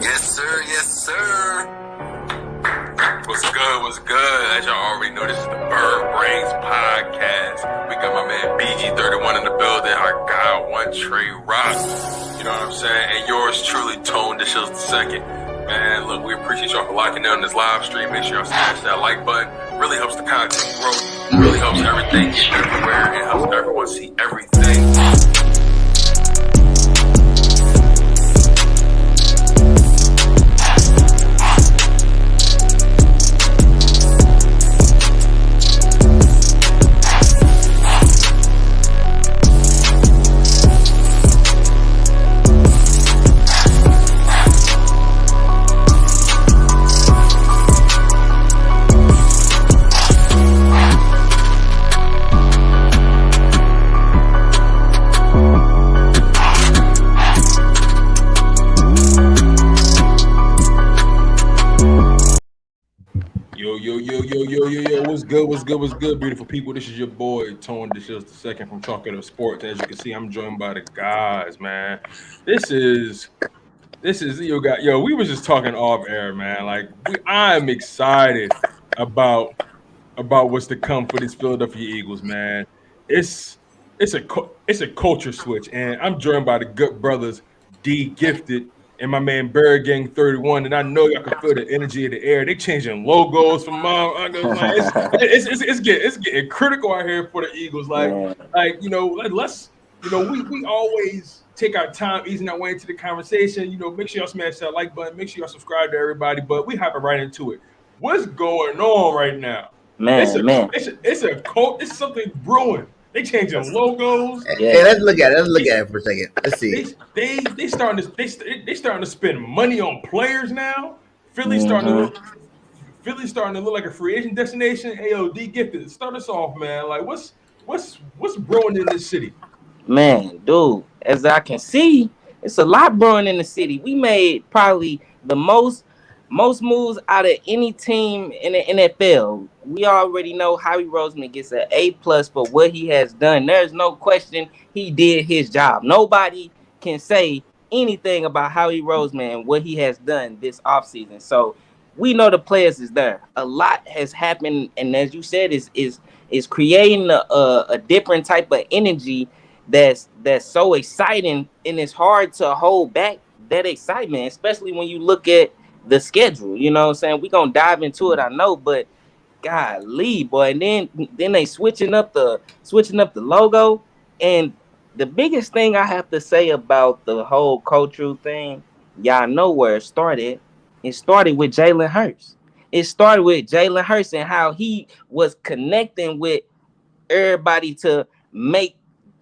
Yes, sir. Yes, sir. What's good? What's good? As y'all already know, this is the Bird Brainz Podcast. We got my man BG31 in the building. Our guy, OneTreRoc. You know what I'm saying? And yours truly, Tone DeShields II. Man, look, we appreciate y'all for locking in on this live stream. Make sure y'all smash that like button. Really helps the content grow. Really helps everything get everywhere. It helps everyone see everything. What's good, beautiful people? This is your boy, Tone DeShields II from Chalk It Up Sports. As you can see, I'm joined by the guys, man. This is we was just talking off air, man. Like, I'm excited about what's to come for this Philadelphia Eagles, man. It's a culture switch, and I'm joined by the good brothers, D Gifted and my man Birdgang 31, and I know y'all can feel the energy of the air. They changing logos from mom. It's getting critical out here for the Eagles. We always take our time easing our way into the conversation. You know, make sure y'all smash that like button. Make sure y'all subscribe to everybody. But we hopping right into it. What's going on right now? It's something brewing. They changing logos. Yeah, let's look at it for a second. Let's see. They starting to spend money on players now. Philly's starting to look like a free agent destination. AOD Gifted. Start us off, man. Like, what's brewing in this city? Man, dude, as I can see, it's a lot brewing in the city. We made probably the most moves out of any team in the NFL. We already know Howie Roseman gets an A+ for what he has done. There's no question he did his job. Nobody can say anything about Howie Roseman and what he has done this offseason. So we know the players is there. A lot has happened, and as you said, is creating a different type of energy that's so exciting, and it's hard to hold back that excitement, especially when you look at the schedule. You know what I'm saying? We're gonna dive into it, I know, but golly, boy. And then they switching up the logo. And the biggest thing I have to say about the whole cultural thing, y'all know where it started. It started with Jalen Hurts. It started with Jalen Hurts and how he was connecting with everybody to make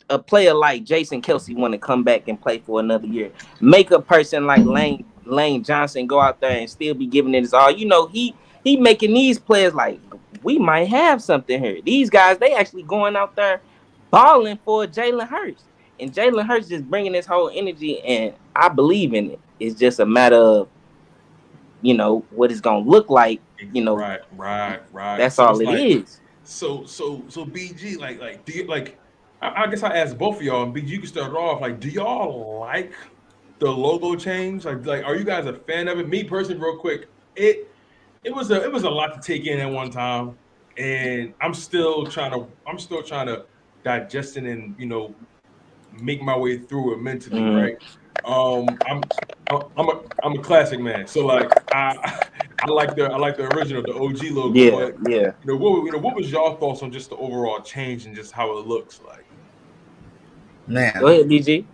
a player like Jason Kelce want to come back and play for another year. Make a person like Lane Johnson go out there and still be giving it his all. You know, he making these players like, we might have something here. These guys, they actually going out there balling for Jalen Hurts. And Jalen Hurts just bringing this whole energy, and I believe in it. It's just a matter of, you know, what it's going to look like, you know. Right. That's all it is. So BG, like, do you, like, I guess I asked both of y'all, and BG, you can start off. Like, do y'all like the logo change? Like, are you guys a fan of it? Me personally, real quick, it was a lot to take in at one time, and I'm still trying to digest it and, you know, make my way through it mentally, right? I'm a classic man, so like I like the original, the OG logo. Yeah. What was y'all thoughts on just the overall change and just how it looks like? Man, go ahead, DG.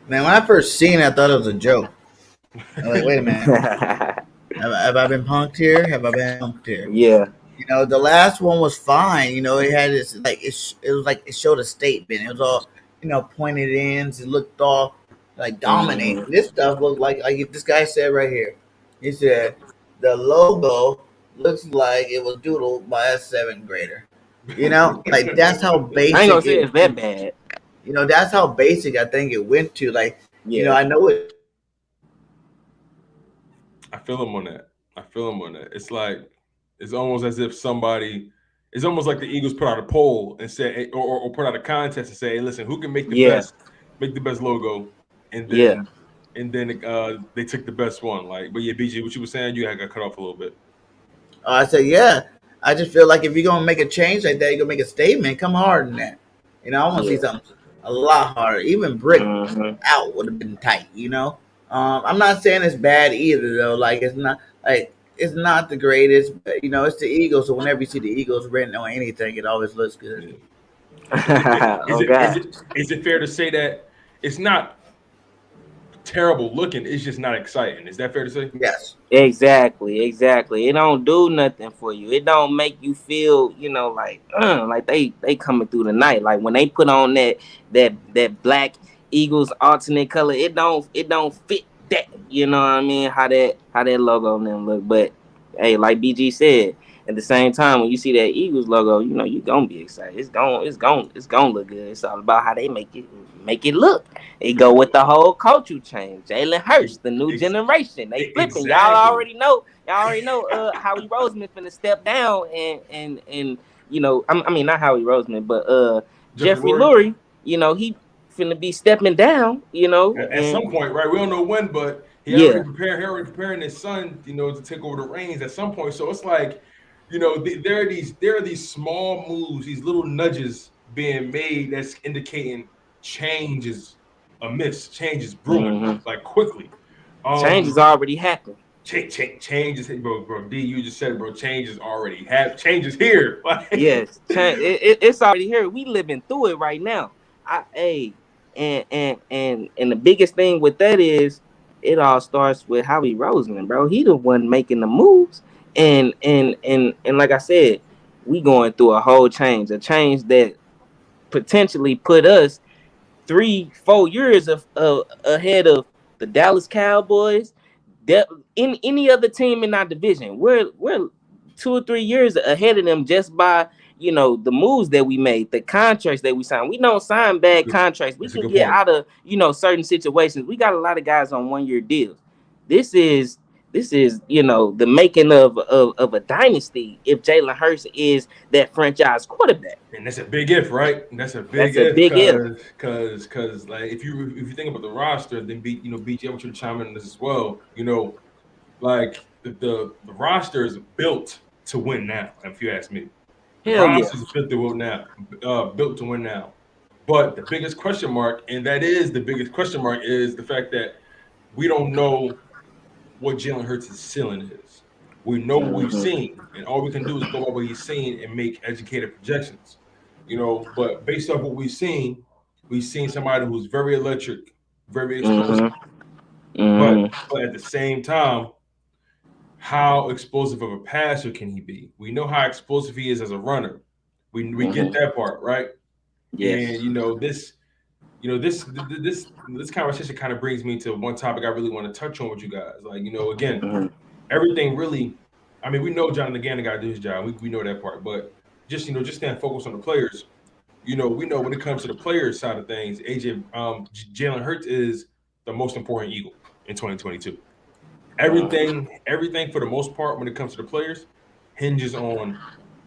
Man, when I first seen it, I thought it was a joke. I'm like, wait a minute. Have I been punked here? Yeah. You know, the last one was fine. You know, it had this, like, it showed a statement. It was all, you know, pointed ends. It looked all like dominating. This stuff looked like this guy said right here. He said the logo looks like it was doodled by a 7th grader. You know, like, that's how basic. I ain't gonna say it's that bad. You know, that's how basic I think it went to. Like, you know, I know it. I feel him on that. It's like, it's almost as if it's almost like the Eagles put out a poll and say, or put out a contest and say, hey, listen, who can make the best logo? And then and then they took the best one. Like, but yeah, BG, what you were saying, you got cut off a little bit. I said, yeah. I just feel like if you're gonna make a change like that, you're gonna make a statement. Come hard than that. I want to see something a lot harder. Even Brick out would have been tight. I'm not saying it's bad either though. Like it's not the greatest, but it's the Eagles. So whenever you see the Eagles written on anything, it always looks good. Is it fair to say that it's not terrible looking? It's just not exciting. Is that fair to say? Yes. Exactly. It don't do nothing for you. It don't make you feel, like they coming through the night. Like when they put on that black Eagles alternate color, it don't fit that. You know what I mean? How that logo on them look. But hey, like BG said, at the same time, when you see that Eagles logo, you gonna be excited. It's gonna look good. It's all about how they make it look. It go with the whole culture change. Jalen Hurts, the new generation. They flipping. Exactly. Y'all already know. Howie Roseman finna step down and I mean not Howie Roseman, but Jeffrey Lurie. He finna be stepping down. At some point, right? We don't know when, but he already preparing his son, to take over the reins at some point. So it's like, there are these small moves, these little nudges being made that's indicating change is amiss, change is brewing, like quickly. Change is already happening. Change is, bro. D, you just said it, bro. Change is already happening. Change is here. Yes, it's already here. We living through it right now. And the biggest thing with that is it all starts with Howie Roseman, bro. He the one making the moves. And like I said, we going through a whole change, a change that potentially put us 3-4 years ahead of the Dallas Cowboys. In any other team in our division, we're 2 or 3 years ahead of them just by the moves that we made, the contracts that we signed. We don't sign bad contracts. We can get out of certain situations. We got a lot of guys on 1-year deals. This is the making of a dynasty if Jalen Hurts is that franchise quarterback. And that's a big if, right? That's a big if. Because like if you think about the roster, then BG, I want you to chime in on this as well. Like the roster is built to win now. If you ask me, the roster is built to win now. But the biggest question mark, and that is the biggest question mark, is the fact that we don't know what Jalen Hurts' ceiling is. We know what we've seen, and all we can do is go by what he's seen and make educated projections. But based off what we've seen somebody who's very electric, very explosive. But at the same time, how explosive of a passer can he be? We know how explosive he is as a runner. We get that part, right? Yes. And this conversation kind of brings me to one topic I really want to touch on with you guys. Like, again, everything really, I mean, we know Jonathan Gannon got to do his job. We know that part, but just staying focused on the players. We know when it comes to the players side of things, Jalen Hurts is the most important Eagle in 2022. Everything for the most part when it comes to the players hinges on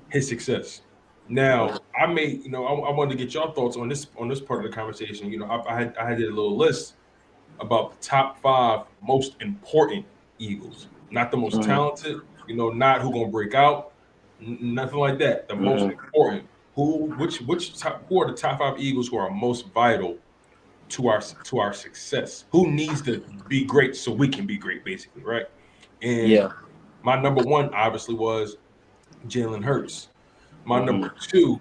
his success. Now, I wanted to get your thoughts on this part of the conversation. I had a little list about the top 5 most important Eagles, not the most talented, not who gonna break out, nothing like that. The most important. Who are the top 5 Eagles who are most vital to our success? Who needs to be great so we can be great, basically, right? And my number 1 obviously was Jalen Hurts. My number 2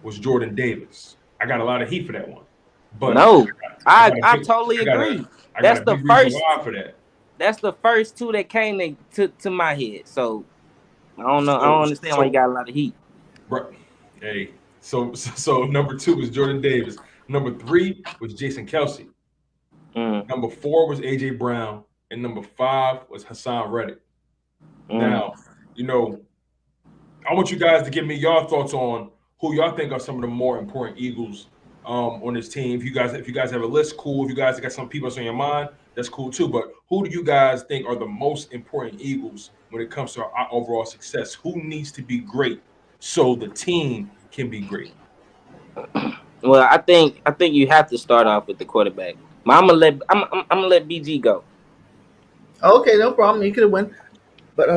was Jordan Davis. I got a lot of heat for that one. But no, I totally agree. That's the first for that. That's the first 2 that came to my head. So I don't know. I don't understand why you got a lot of heat. Right. Hey. So number 2 was Jordan Davis. Number 3 was Jason Kelce. Number 4 was AJ Brown, and number 5 was Hassan Reddick. Now, I want you guys to give me your thoughts on who y'all think are some of the more important Eagles on this team. If you guys have a list, cool. If you guys got some people on your mind, that's cool too. But who do you guys think are the most important Eagles when it comes to our overall success? Who needs to be great so the team can be great? Well, I think you have to start off with the quarterback. I'm gonna let BG go. Okay, no problem. You could have won, but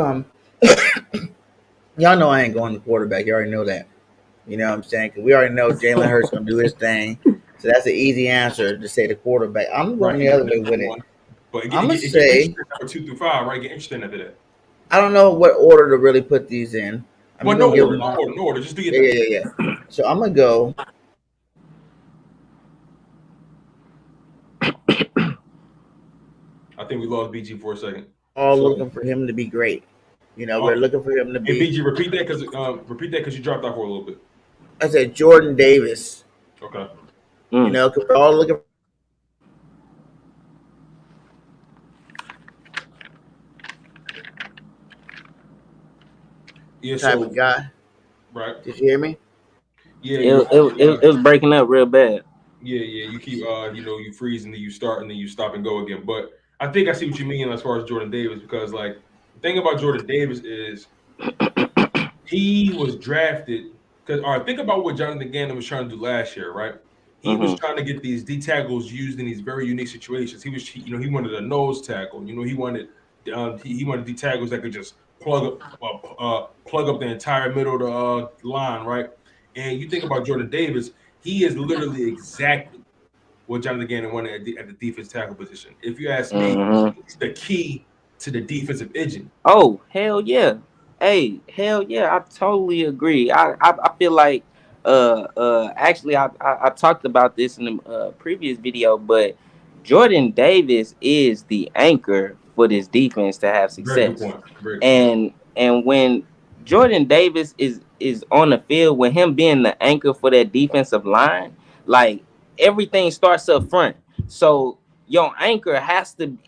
y'all know I ain't going to quarterback. You already know that. You know what I'm saying? Because we already know Jalen Hurts gonna do his thing. So that's an easy answer to say the quarterback. I'm going Right. the other way with it. But I'm gonna it get say interesting number 2 through 5, right? Get interesting after that. I don't know what order to really put these in. I'm Well, just no gonna give order, them. no order. Just do your Yeah, thing. yeah, yeah, yeah. So I'm gonna go. I think we lost BG for a second. All So, looking for him to be great. You know, we're looking for him to hey be. BG, repeat that because you dropped off for a little bit. I said Jordan Davis. Okay. You know, because we're all looking Yeah. for type So, of guy. right. Did you hear me? Yeah. It was breaking up real bad. Yeah. You keep you freeze and then you start and then you stop and go again. But I think I see what you mean as far as Jordan Davis, because like the thing about Jordan Davis is he was drafted because all right, think about what Jonathan Gannon was trying to do last year, right? He was trying to get these D tackles used in these very unique situations. He wanted a nose tackle. He wanted D tackles that could just plug up the entire middle of the line, right? And you think about Jordan Davis, he is literally exactly what Jonathan Gannon wanted at the defense tackle position. If you ask me, he's the key to the defensive engine. Oh, hell yeah. Hey, hell yeah, I totally agree. I feel like actually I talked about this in the previous video, but Jordan Davis is the anchor for this defense to have Very good success. point. Very good point. And when Jordan Davis is on the field, with him being the anchor for that defensive line, like everything starts up front. So your anchor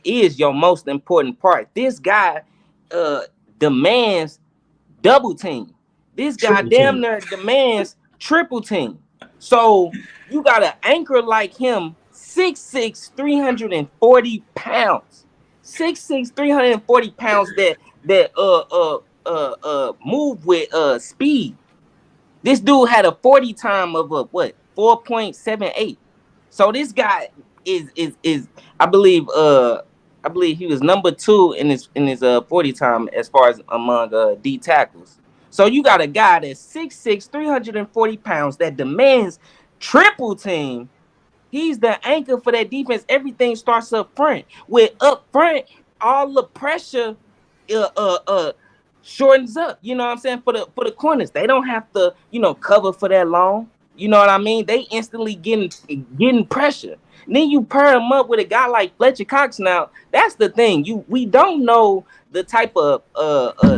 is your most important part. This guy uh demands double team. This guy Triple damn team. near demands triple team. So you got an anchor like him, 6'6", 340 pounds. 6'6", 340 pounds that move with speed. This dude had a 40 time of 4.78. So this guy is I believe he was number 2 in his 40 time as far as among D tackles. So you got a guy that's 6'6", 340 pounds that demands triple team. He's the anchor for that defense. Everything starts up front. With up front, all the pressure uh uh uh shortens up. You know what I'm saying? For the corners. They don't have to, cover for that long. You know what I mean? They instantly getting pressure. And then you pair them up with a guy like Fletcher Cox. Now, that's the thing. We don't know the type of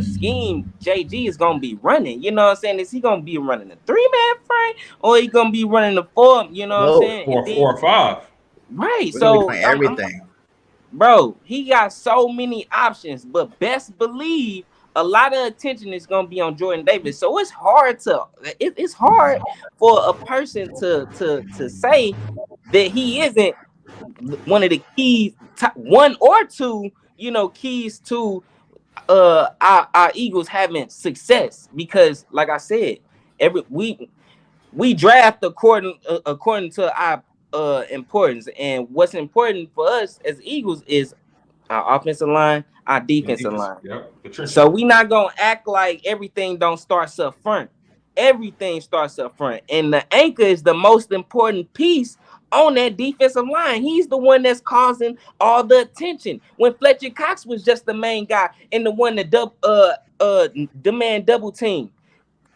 scheme JG is gonna be running. You know what I'm saying? Is he gonna be running a 3-man frame, or he gonna be running the 4? You know what I'm Both. saying? Or 4 or 5. Right. We're gonna be So doing everything. bro, he got so many options, but best believe a lot of attention is gonna be on Jordan Davis. So it's hard it's hard for a person to say that he isn't one of the keys, one or two, keys to our Eagles having success. Because like I said, every we draft according to our importance, and what's important for us as Eagles is our offensive line, our defensive line. Yep. The trenches. So we not gonna act like everything don't start up front. Everything starts up front, and the anchor is the most important piece on that defensive line. He's the one that's causing all the attention. When Fletcher Cox was just the main guy and the one that demand double team,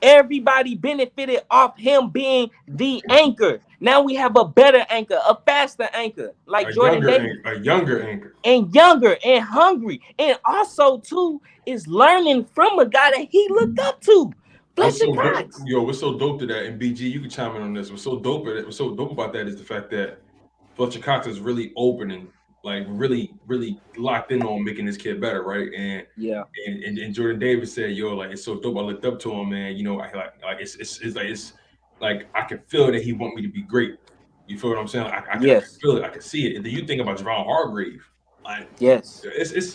everybody benefited off him being the anchor. Now we have a better anchor, a faster anchor, like Jordan Davis. A younger anchor. And younger and hungry. And also, too, is learning from a guy that he looked up to. Fletcher Cox. What's so dope to that? And BG, you can chime in on this. What's so dope about that is the fact that Fletcher Cox is really open and like really, really locked in on making this kid better, right? And yeah, and Jordan Davis said, "Yo, like it's so dope. I looked up to him, man. You know, it's like I can feel that he want me to be great. You feel what I'm saying? I can feel it. I can see it. And then you think about Javon Hargrave, like it's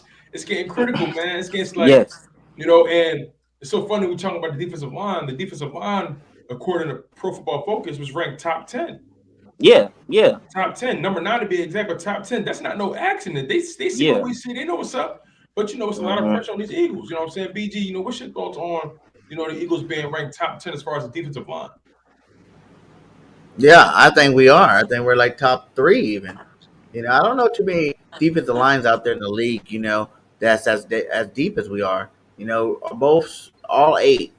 getting critical, man. It's getting like and it's so funny we talking about the defensive line. The defensive line, according to Pro Football Focus, was ranked top 10. Yeah. Top 10, number 9 to be exact, but top 10. That's not no accident. They see what we see. They know what's up. But it's a lot of pressure on these Eagles. You know what I'm saying? BG, what's your thoughts on the Eagles being ranked top 10 as far as the defensive line? Yeah, I think we are. I think we're like top 3 even. I don't know too many defensive lines out there in the league. That's as deep as we are. Both all 8.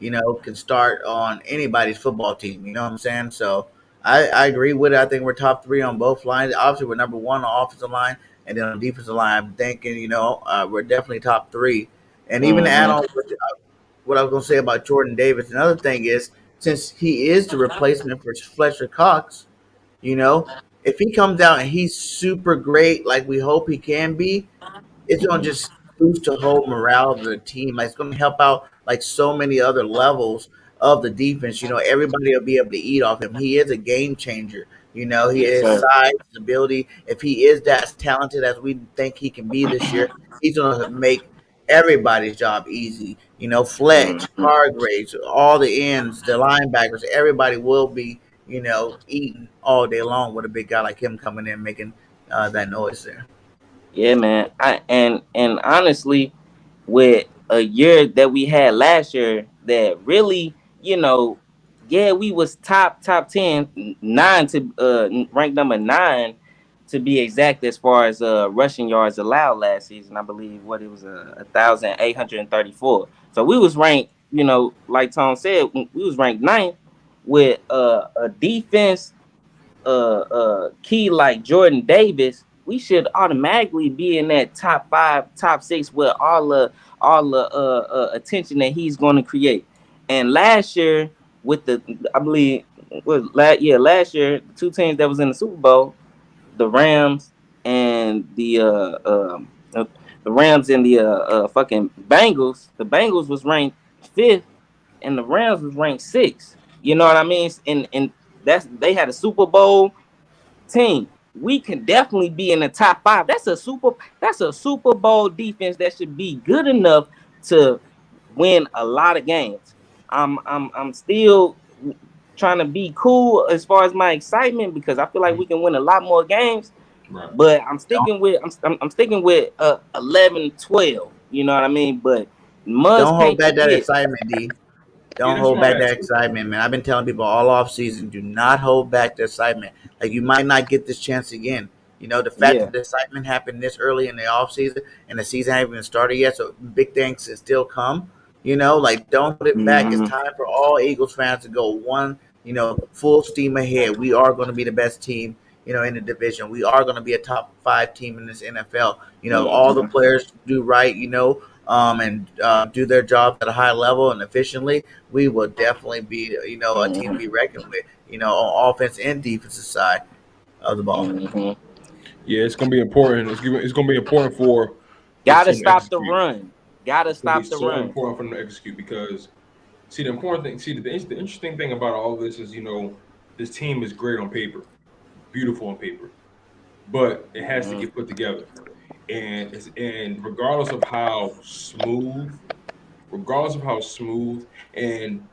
Can start on anybody's football team. You know what I'm saying? So I agree with it. I think we're top 3 on both lines. Obviously, we're number 1 on offensive line, and then on defensive line, I'm thinking we're definitely top 3. And even to add on what I was going to say about Jordan Davis, another thing is since he is the replacement for Fletcher Cox, you know, if he comes out and he's super great, like we hope he can be, it's gonna just boost the whole morale of the team. Like it's gonna help out like so many other levels of the defense. Everybody will be able to eat off him. He is a game changer. He Yes, has sir. size, his ability. If he is that talented as we think he can be this year, he's gonna make everybody's job easy. Fletch, Hargraves, all the ends, the linebackers, everybody will be eating all day long with a big guy like him coming in making that noise there. Yeah, man. And honestly, with a year that we had last year, that really, yeah, we was top 10, 9 to ranked number 9 to be exact as far as rushing yards allowed last season. I believe what it was 1,834. So we was ranked, like Tom said, we was ranked 9th with a defense key like Jordan Davis. We should automatically be in that top 5, top 6 with all the attention that he's going to create. And last year, with I believe last year, the 2 teams that was in the Super Bowl, the Rams and the fucking Bengals. The Bengals was ranked 5th, and the Rams was ranked 6th. You know what I mean? And they had a Super Bowl team. We can definitely be in the top 5. That's a Super Bowl defense that should be good enough to win a lot of games. I'm still trying to be cool as far as my excitement because I feel like we can win a lot more games. Right. But I'm sticking with 11, 12. You know what I mean? But don't hold back that excitement, D. Don't hold back that too. excitement, man. I've been telling people all off season, do not hold back the excitement. Like you might not get this chance again. The fact that the excitement happened this early in the off season and the season hasn't even started yet, so big things can still come. Like don't hold it back. It's time for all Eagles fans to go one, full steam ahead. We are going to be the best team, in the division. We are going to be a top 5 team in this NFL. All the players do right, and do their jobs at a high level and efficiently, we will definitely be, a team to be reckoned with, on offense and defensive side of the ball. Yeah, it's gonna be important. It's gonna be important for. Gotta stop the run. Gotta stop the run. So important for them to execute because, see, the important thing. See, the interesting thing about all this is, this team is great on paper, beautiful on paper, but it has to get put together. And regardless of how smooth and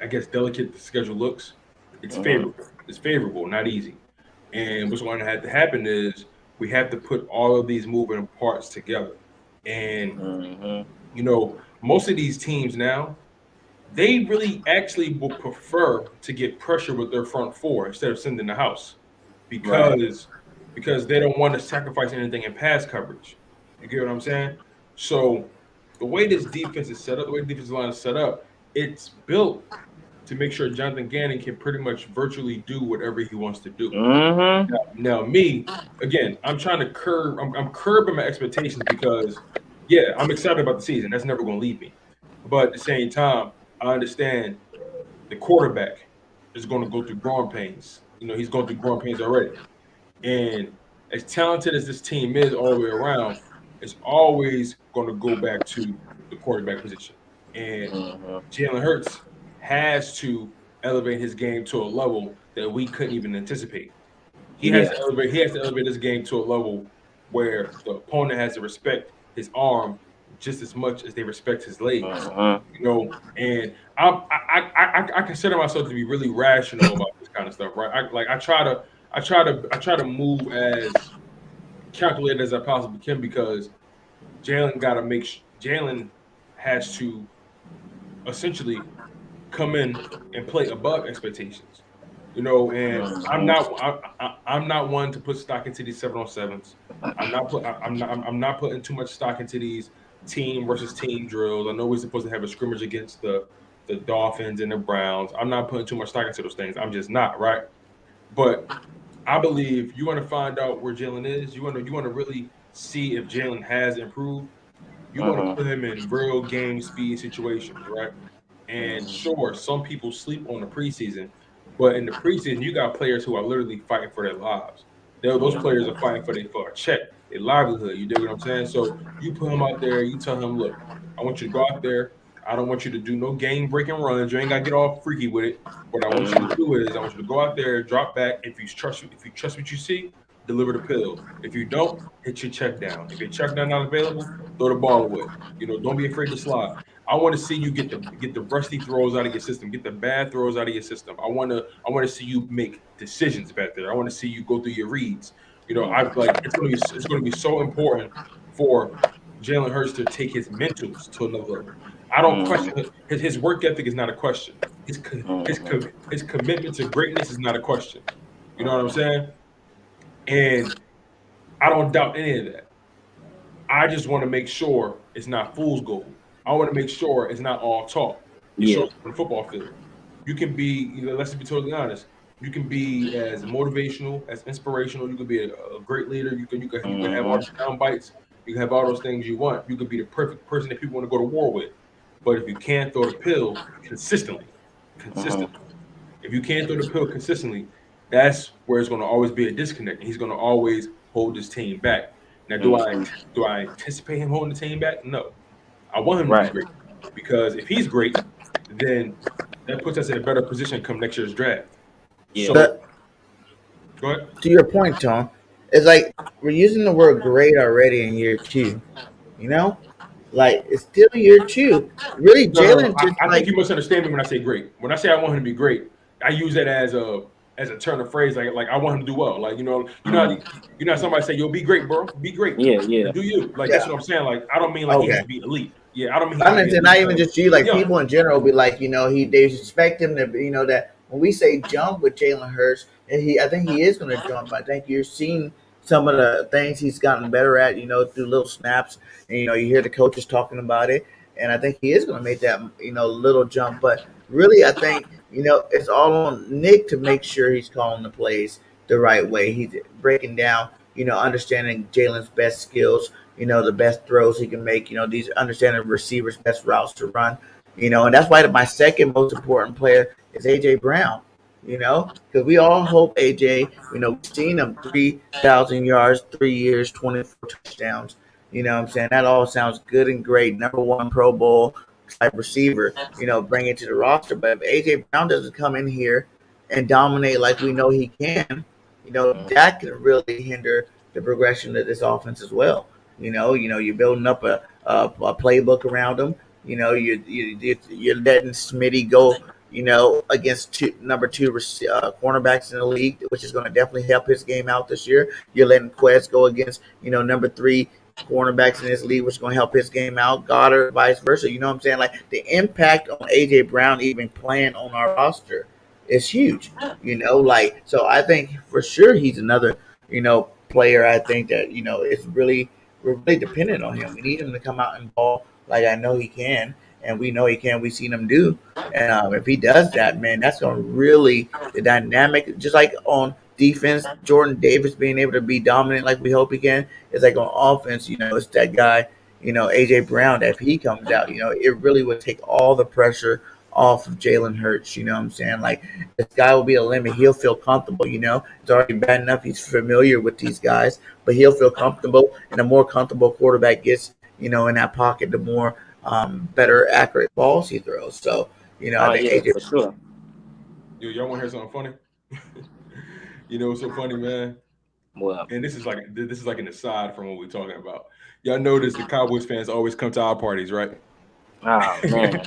I guess delicate the schedule looks, it's favorable. It's favorable, not easy. And what's going to have to happen is we have to put all of these moving parts together. And most of these teams now, they really actually will prefer to get pressure with their front 4 instead of sending the house because they don't want to sacrifice anything in pass coverage. You get what I'm saying? So the way this defense is set up, the way the defensive line is set up, it's built to make sure Jonathan Gannon can pretty much virtually do whatever he wants to do. Now, me, again, I'm trying to curb. I'm curbing my expectations because, yeah, I'm excited about the season. That's never going to leave me. But at the same time, I understand the quarterback is going to go through growing pains. He's going through growing pains already. And as talented as this team is all the way around, it's always going to go back to the quarterback position. And Jalen Hurts has to elevate his game to a level that we couldn't even anticipate. He has to elevate his game to a level where the opponent has to respect his arm just as much as they respect his legs. And I consider myself to be really rational about this kind of stuff, right? I try to move as calculated as I possibly can because Jalen has to essentially come in and play above expectations. And I'm not one to put stock into these 7-on-7s. I'm not putting too much stock into these team versus team drills. I know we're supposed to have a scrimmage against the Dolphins and the Browns. I'm not putting too much stock into those things. I'm just not, right? But I believe you want to find out where Jalen is. You want to really see if Jalen has improved. You want to put him in real game speed situations, right? And sure, some people sleep on the preseason, but in the preseason, you got players who are literally fighting for their lives. Those players are fighting for a check, their livelihood. You dig what I'm saying? So you put him out there, you tell him, look, I want you to go out there. I don't want you to do no game breaking runs. You ain't gotta get all freaky with it. What I want you to do is I want you to go out there, drop back. If you trust what you see, deliver the pills. If you don't, hit your check down. If your check down not available, throw the ball away. Don't be afraid to slide. I want to see you get the rusty throws out of your system, get the bad throws out of your system. I want to see you make decisions back there. I want to see you go through your reads. It's going to be so important for Jalen Hurts to take his mentals to another level. I don't question his work ethic is not a question. His commitment to greatness is not a question. You know what I'm saying? And I don't doubt any of that. I just want to make sure it's not fool's gold. I want to make sure it's not all talk. It shows up on the football field. You can be, let's be totally honest. You can be as motivational, as inspirational. You can be a great leader. You can have all the sound bites. You can have all those things you want. You can be the perfect person that people want to go to war with. But if you can't throw the pill consistently, if you can't throw the pill consistently, that's where it's going to always be a disconnect. And he's going to always hold his team back. Now, do I anticipate him holding the team back? No. I want him to be great because if he's great, then that puts us in a better position come next year's draft. Yeah. So, go ahead. To your point, Tom, it's like we're using the word great already in year 2. Like it's still year 2. Really, Jalen. I think you misunderstand me when I say great. When I say I want him to be great, I use that as a turn of phrase. Like I want him to do well. Like somebody say, "Yo, be great, bro. Be great." Yeah. Do you that's what I'm saying? Like I don't mean like he has to be elite. Yeah, I don't mean. Not even just you. Like people in general be like, they expect him to, that when we say jump with Jalen Hurts, and I think he is going to jump. I think you're seeing some of the things he's gotten better at, through little snaps, and you hear the coaches talking about it, and I think he is going to make that, little jump. But really, I think it's all on Nick to make sure he's calling the plays the right way. He's breaking down, understanding Jalen's best skills. The best throws he can make, these understanding receivers' best routes to run, and that's why my second most important player is A.J. Brown, because we all hope A.J., we've seen him 3,000 yards, 3 years, 24 touchdowns, what I'm saying? That all sounds good and great. Number 1 Pro Bowl type receiver, bring it to the roster. But if A.J. Brown doesn't come in here and dominate like we know he can, that can really hinder the progression of this offense as well. You're building up a playbook around him. You're letting Smitty go, against number 2 cornerbacks in the league, which is going to definitely help his game out this year. You're letting Quez go against, number 3 cornerbacks in this league, which is going to help his game out. Goddard, vice versa. You know what I'm saying? Like the impact on A.J. Brown even playing on our roster is huge. So I think for sure he's another, player. I think that we're really dependent on him. We need him to come out and ball like I know he can, and we know he can. We've seen him do, and if he does that, man, that's going to really the dynamic. Just like on defense, Jordan Davis being able to be dominant like we hope he can. It's like on offense, it's that guy, AJ Brown. That if he comes out, it really would take all the pressure off of Jalen Hurts. You know what I'm saying? Like this guy will be a limit. He'll feel comfortable. It's already bad enough he's familiar with these guys, but he'll feel comfortable. And the more comfortable quarterback gets, in that pocket, the more better accurate balls he throws. So I think AJ for sure. Yo, y'all want to hear something funny? What's so funny, man? Well, And this is like an aside from what we're talking about. Y'all notice the Cowboys fans always come to our parties, right? Oh man,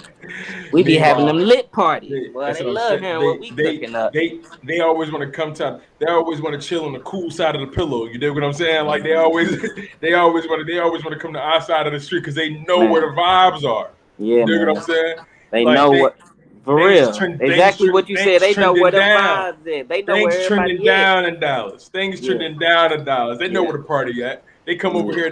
we be having them lit parties, boy. That's They what I'm love saying. hearing what we cooking up. They always want to come to. They always want to chill on the cool side of the pillow. You dig what I'm saying? Like they always want to come to our side of the street because they know where the vibes are. Yeah, You dig man. what I'm saying? They Like know what. For real, exactly what you said. They know where the vibes at. They know where Things trending everybody at. down in Dallas. Things trending down in Dallas. They know Yeah. where the party at. They come over here.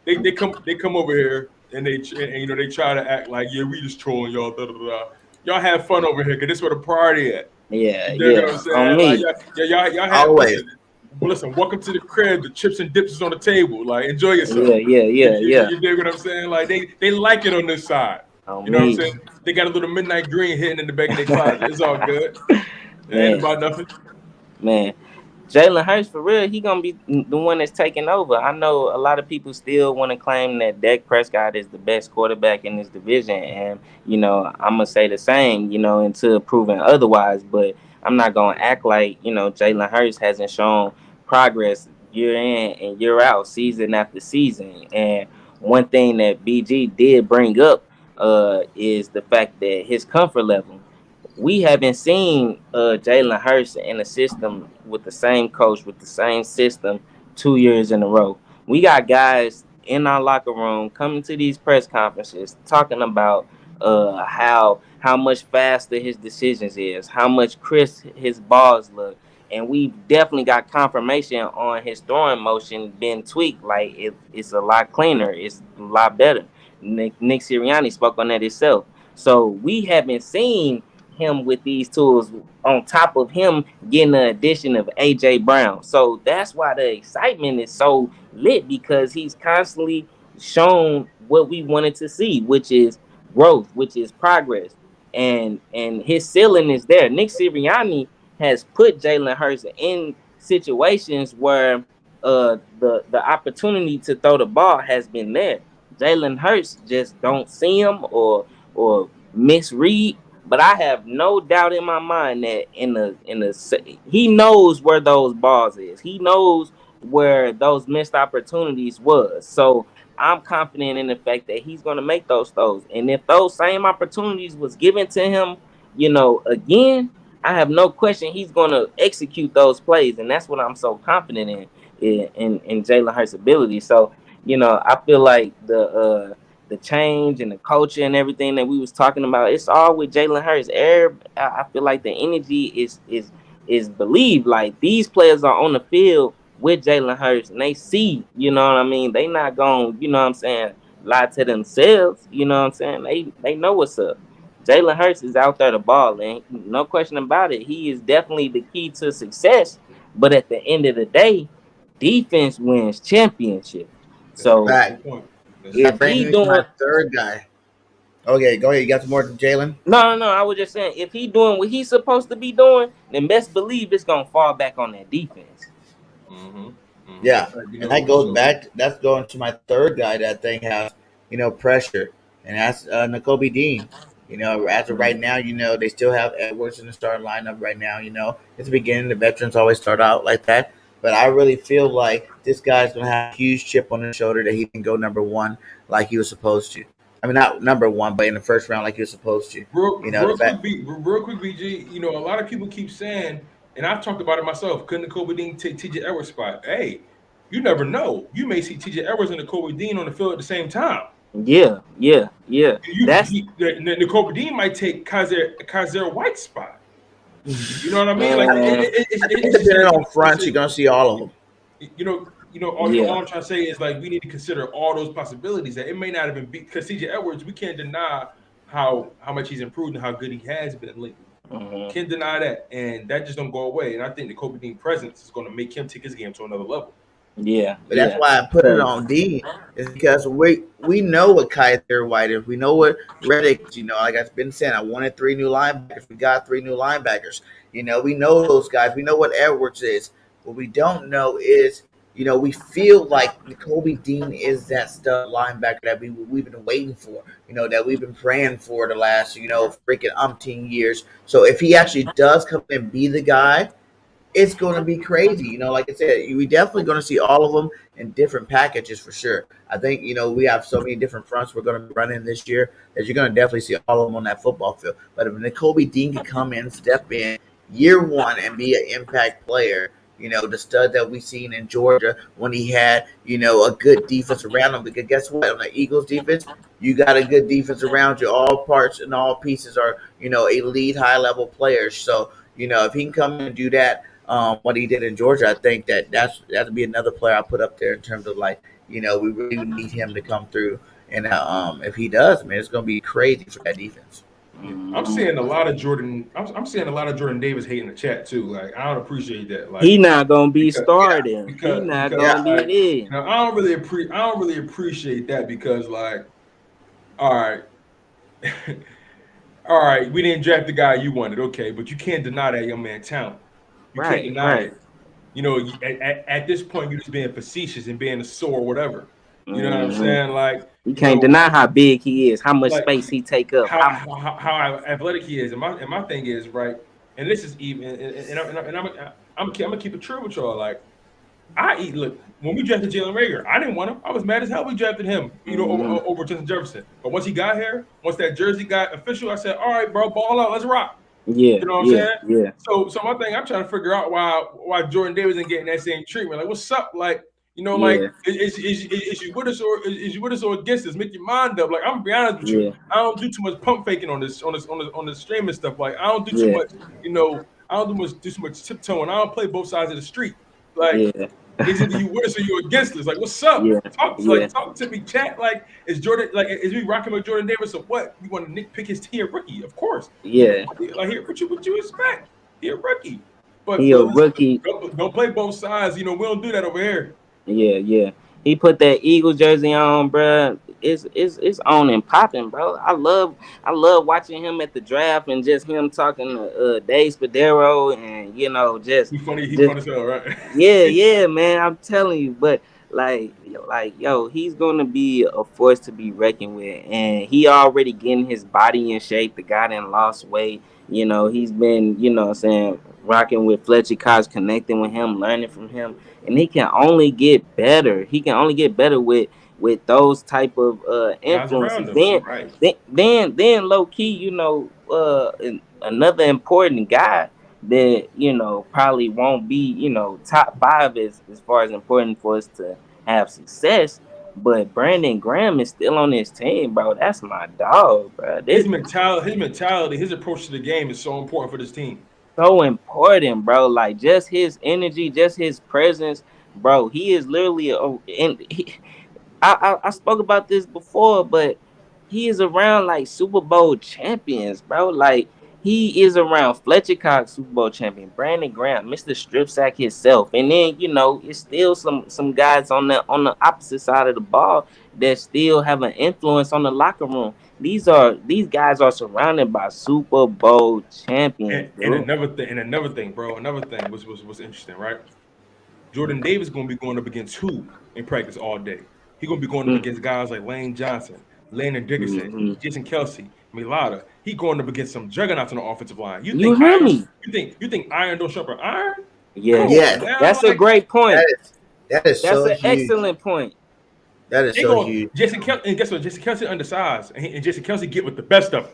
They come over here and they try to act like we just trolling y'all. Da, da, da. Y'all have fun over here because this where the party at. Yeah, You know what I'm saying? On me. Like, y'all have Always. listen, welcome to the crib. The chips and dips is on the table. Like, enjoy yourself. Yeah. You dig what I'm saying? Like, they like it on this side. You know what I'm saying? They got a little midnight green hitting in the back of their closet. It's all good. It ain't about nothing. Man, Jalen Hurts, for real, he going to be the one that's taking over. I know a lot of people still want to claim that Dak Prescott is the best quarterback in this division. And, I'm going to say the same, until proven otherwise. But I'm not going to act like, Jalen Hurts hasn't shown progress year in and year out, season after season. And one thing that BG did bring up is the fact that his comfort level. We haven't seen Jalen Hurts in a system with the same coach, with the same system 2 years in a row. We got guys in our locker room coming to these press conferences talking about how much faster his decisions is, how much crisp his balls look. And we definitely got confirmation on his throwing motion being tweaked. Like it's a lot cleaner. It's a lot better. Nick Sirianni spoke on that himself. So we haven't seen him with these tools on top of him getting the addition of AJ Brown. So that's why the excitement is so lit, because he's constantly shown what we wanted to see, which is growth, which is progress. And his ceiling is there. Nick Sirianni has put Jalen Hurts in situations where the opportunity to throw the ball has been there. Jalen Hurts just don't see him or misread. But I have no doubt in my mind that he knows where those balls is. He knows where those missed opportunities was. So I'm confident in the fact that he's going to make those throws. And if those same opportunities was given to him, again, I have no question he's going to execute those plays. And that's what I'm so confident in Jalen Hurts' ability. So, I feel like the change and the culture and everything that we was talking about, it's all with Jalen Hurts. I feel like the energy is believed. Like, these players are on the field with Jalen Hurts and they see, you know what I mean? They not going, lie to themselves, you know what I'm saying? They know what's up. Jalen Hurts is out there to ball, and no question about it, he is definitely the key to success. But at the end of the day, defense wins championship. So if he doing my third guy. Okay, go ahead. You got some more than Jalen? No. I was just saying, if he doing what he's supposed to be doing, then best believe it's gonna fall back on that defense. Yeah, and that goes back. That's going to my third guy that I think has pressure, and that's Nakobe Dean. As of right now, they still have Edwards in the starting lineup right now. It's the beginning. The veterans always start out like that. But I really feel like this guy's going to have a huge chip on his shoulder that he can go number one like he was supposed to. I mean, not number one, but in the first round like he was supposed to. Real quick, BG, a lot of people keep saying, and I've talked about it myself, could Nakobe Dean take TJ Edwards' spot? Hey, you never know. You may see TJ Edwards and Nakobe Dean on the field at the same time. Yeah. Nakobe Dean might take Kaiser White's spot. You know what I mean? Like, it's on front, you're gonna see all of them. All I'm trying to say is, like, we need to consider all those possibilities. That it may not have been because CJ Edwards, we can't deny how much he's improved and how good he has been lately. Can't deny that, and that just don't go away. And I think the Nakobe Dean presence is going to make him take his game to another level. Yeah, but that's why I put it on Dean, is because we know what Kaiser White is. We know what Reddick. Like I've been saying, I wanted 3 new linebackers. We got 3 new linebackers. We know those guys. We know what Edwards is. What we don't know is, we feel like Nakobe Dean is that stud linebacker that we've been waiting for. That we've been praying for the last freaking umpteen years. So if he actually does come and be the guy, it's going to be crazy. Like I said, we definitely going to see all of them in different packages for sure. I think, we have so many different fronts we're going to be running this year that you're going to definitely see all of them on that football field. But if Nakobe Dean can come in, step in year one and be an impact player, the stud that we seen in Georgia when he had, a good defense around him. Because guess what? On the Eagles defense, you got a good defense around you. All parts and all pieces are, elite high level players. So, if he can come in and do that, what he did in Georgia, I think that'd be another player I put up there in terms of like, we really need him to come through. And if he does, man, it's going to be crazy for that defense. I'm seeing a lot of Jordan. I'm seeing a lot of Jordan Davis hate in the chat too. Like I don't appreciate that. Like he not gonna be starting. He not gonna be in. I don't really appreciate that because like, all right, all right, we didn't draft the guy you wanted, okay, but you can't deny that young man talent. You can't deny it. At this point, you're just being facetious and being a sore, whatever. You know what I'm saying? Like you can't deny how big he is, how much space he take up, how athletic he is. And my thing is right. And this is even. And I'm gonna keep it true with y'all. Like look, when we drafted Jalen Reagor, I didn't want him. I was mad as hell we drafted him. Over Justin Jefferson. But once he got here, once that jersey got official, I said, all right, bro, ball out, let's rock. Yeah, you know what I'm saying? Yeah. So my thing, I'm trying to figure out why Jordan Davis isn't getting that same treatment. Like, what's up? Like, like is you with us or against us? Make your mind up. Like, I'm gonna be honest with you. I don't do too much pump faking on this streaming stuff. Like, I don't do too much. I don't do too much tiptoeing. I don't play both sides of the street. Like, is it you with us or you against us? Like, what's up? Talk to me, chat. Like, is we rocking with Jordan Davis or what? You want to nitpick his tier rookie? Of course. Yeah. Like, here, what you expect? He a rookie. But he a rookie. Don't play both sides. We don't do that over here. Yeah. He put that Eagles jersey on, bro. It's on and popping, bro. I love watching him at the draft and just him talking to Dave Spadero and just he's funny as hell, right? Yeah, man. I'm telling you, but like he's gonna be a force to be reckoned with, and he already getting his body in shape. The guy done lost weight. He's been rocking with Fletcher Cox, connecting with him, learning from him, and he can only get better. He can only get better with those type of influences. Then low key, another important guy that probably won't be top 5 as far as important for us to have success. But Brandon Graham is still on this team, bro. That's my dog, bro. His mentality, his approach to the game is so important for this team. So important, bro. Like just his energy, just his presence, bro. He is literally I spoke about this before, but he is around like Super Bowl champions, bro. Like he is around Fletcher Cox, Super Bowl champion, Brandon Graham, Mr. Strip Sack himself, and then it's still some guys on the opposite side of the ball that still have an influence on the locker room. These guys are surrounded by Super Bowl champions. And another thing, bro. Another thing was interesting, right? Jordan Davis gonna be going up against who in practice all day? He gonna be going up against guys like Lane Johnson, Landon Dickerson, Jason Kelsey, Milata. He going up against some juggernauts on the offensive line. You think iron don't sharpen iron? Yeah. That's a great point. That's an excellent point. That is so huge. Jason Kelsey, and guess what? Jason Kelsey undersized, and Jason Kelsey get with the best of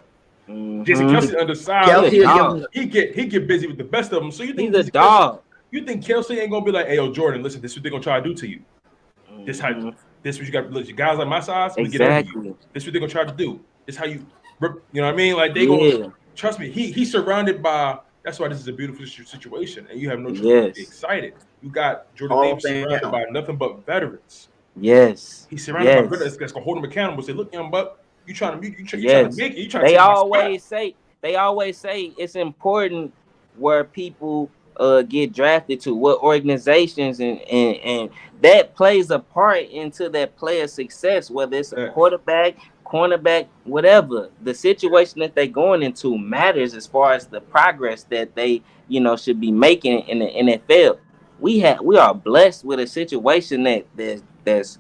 them. Jason Kelsey undersized. He get busy with the best of them. So you think he's a dog? You think Kelsey ain't gonna be like, "Hey, yo, Jordan, listen, this is what they're gonna try to do to you. This what you got. Look, guys like my size, we get over you. This is what they're gonna try to do. This how you know what I mean? Like they gonna trust me. He's surrounded by. That's why this is a beautiful situation, and you have no choice to be excited. You got Jordan Davis surrounded by nothing but veterans. Yes, he's surrounded by veterans that's gonna hold him accountable. Say, look, young buck, you trying to make it. They always say it's important where people get drafted to, what organizations, and that plays a part into that player's success, whether it's a quarterback, cornerback, whatever. The situation that they're going into matters as far as the progress that they should be making in the NFL. We are blessed with a situation that's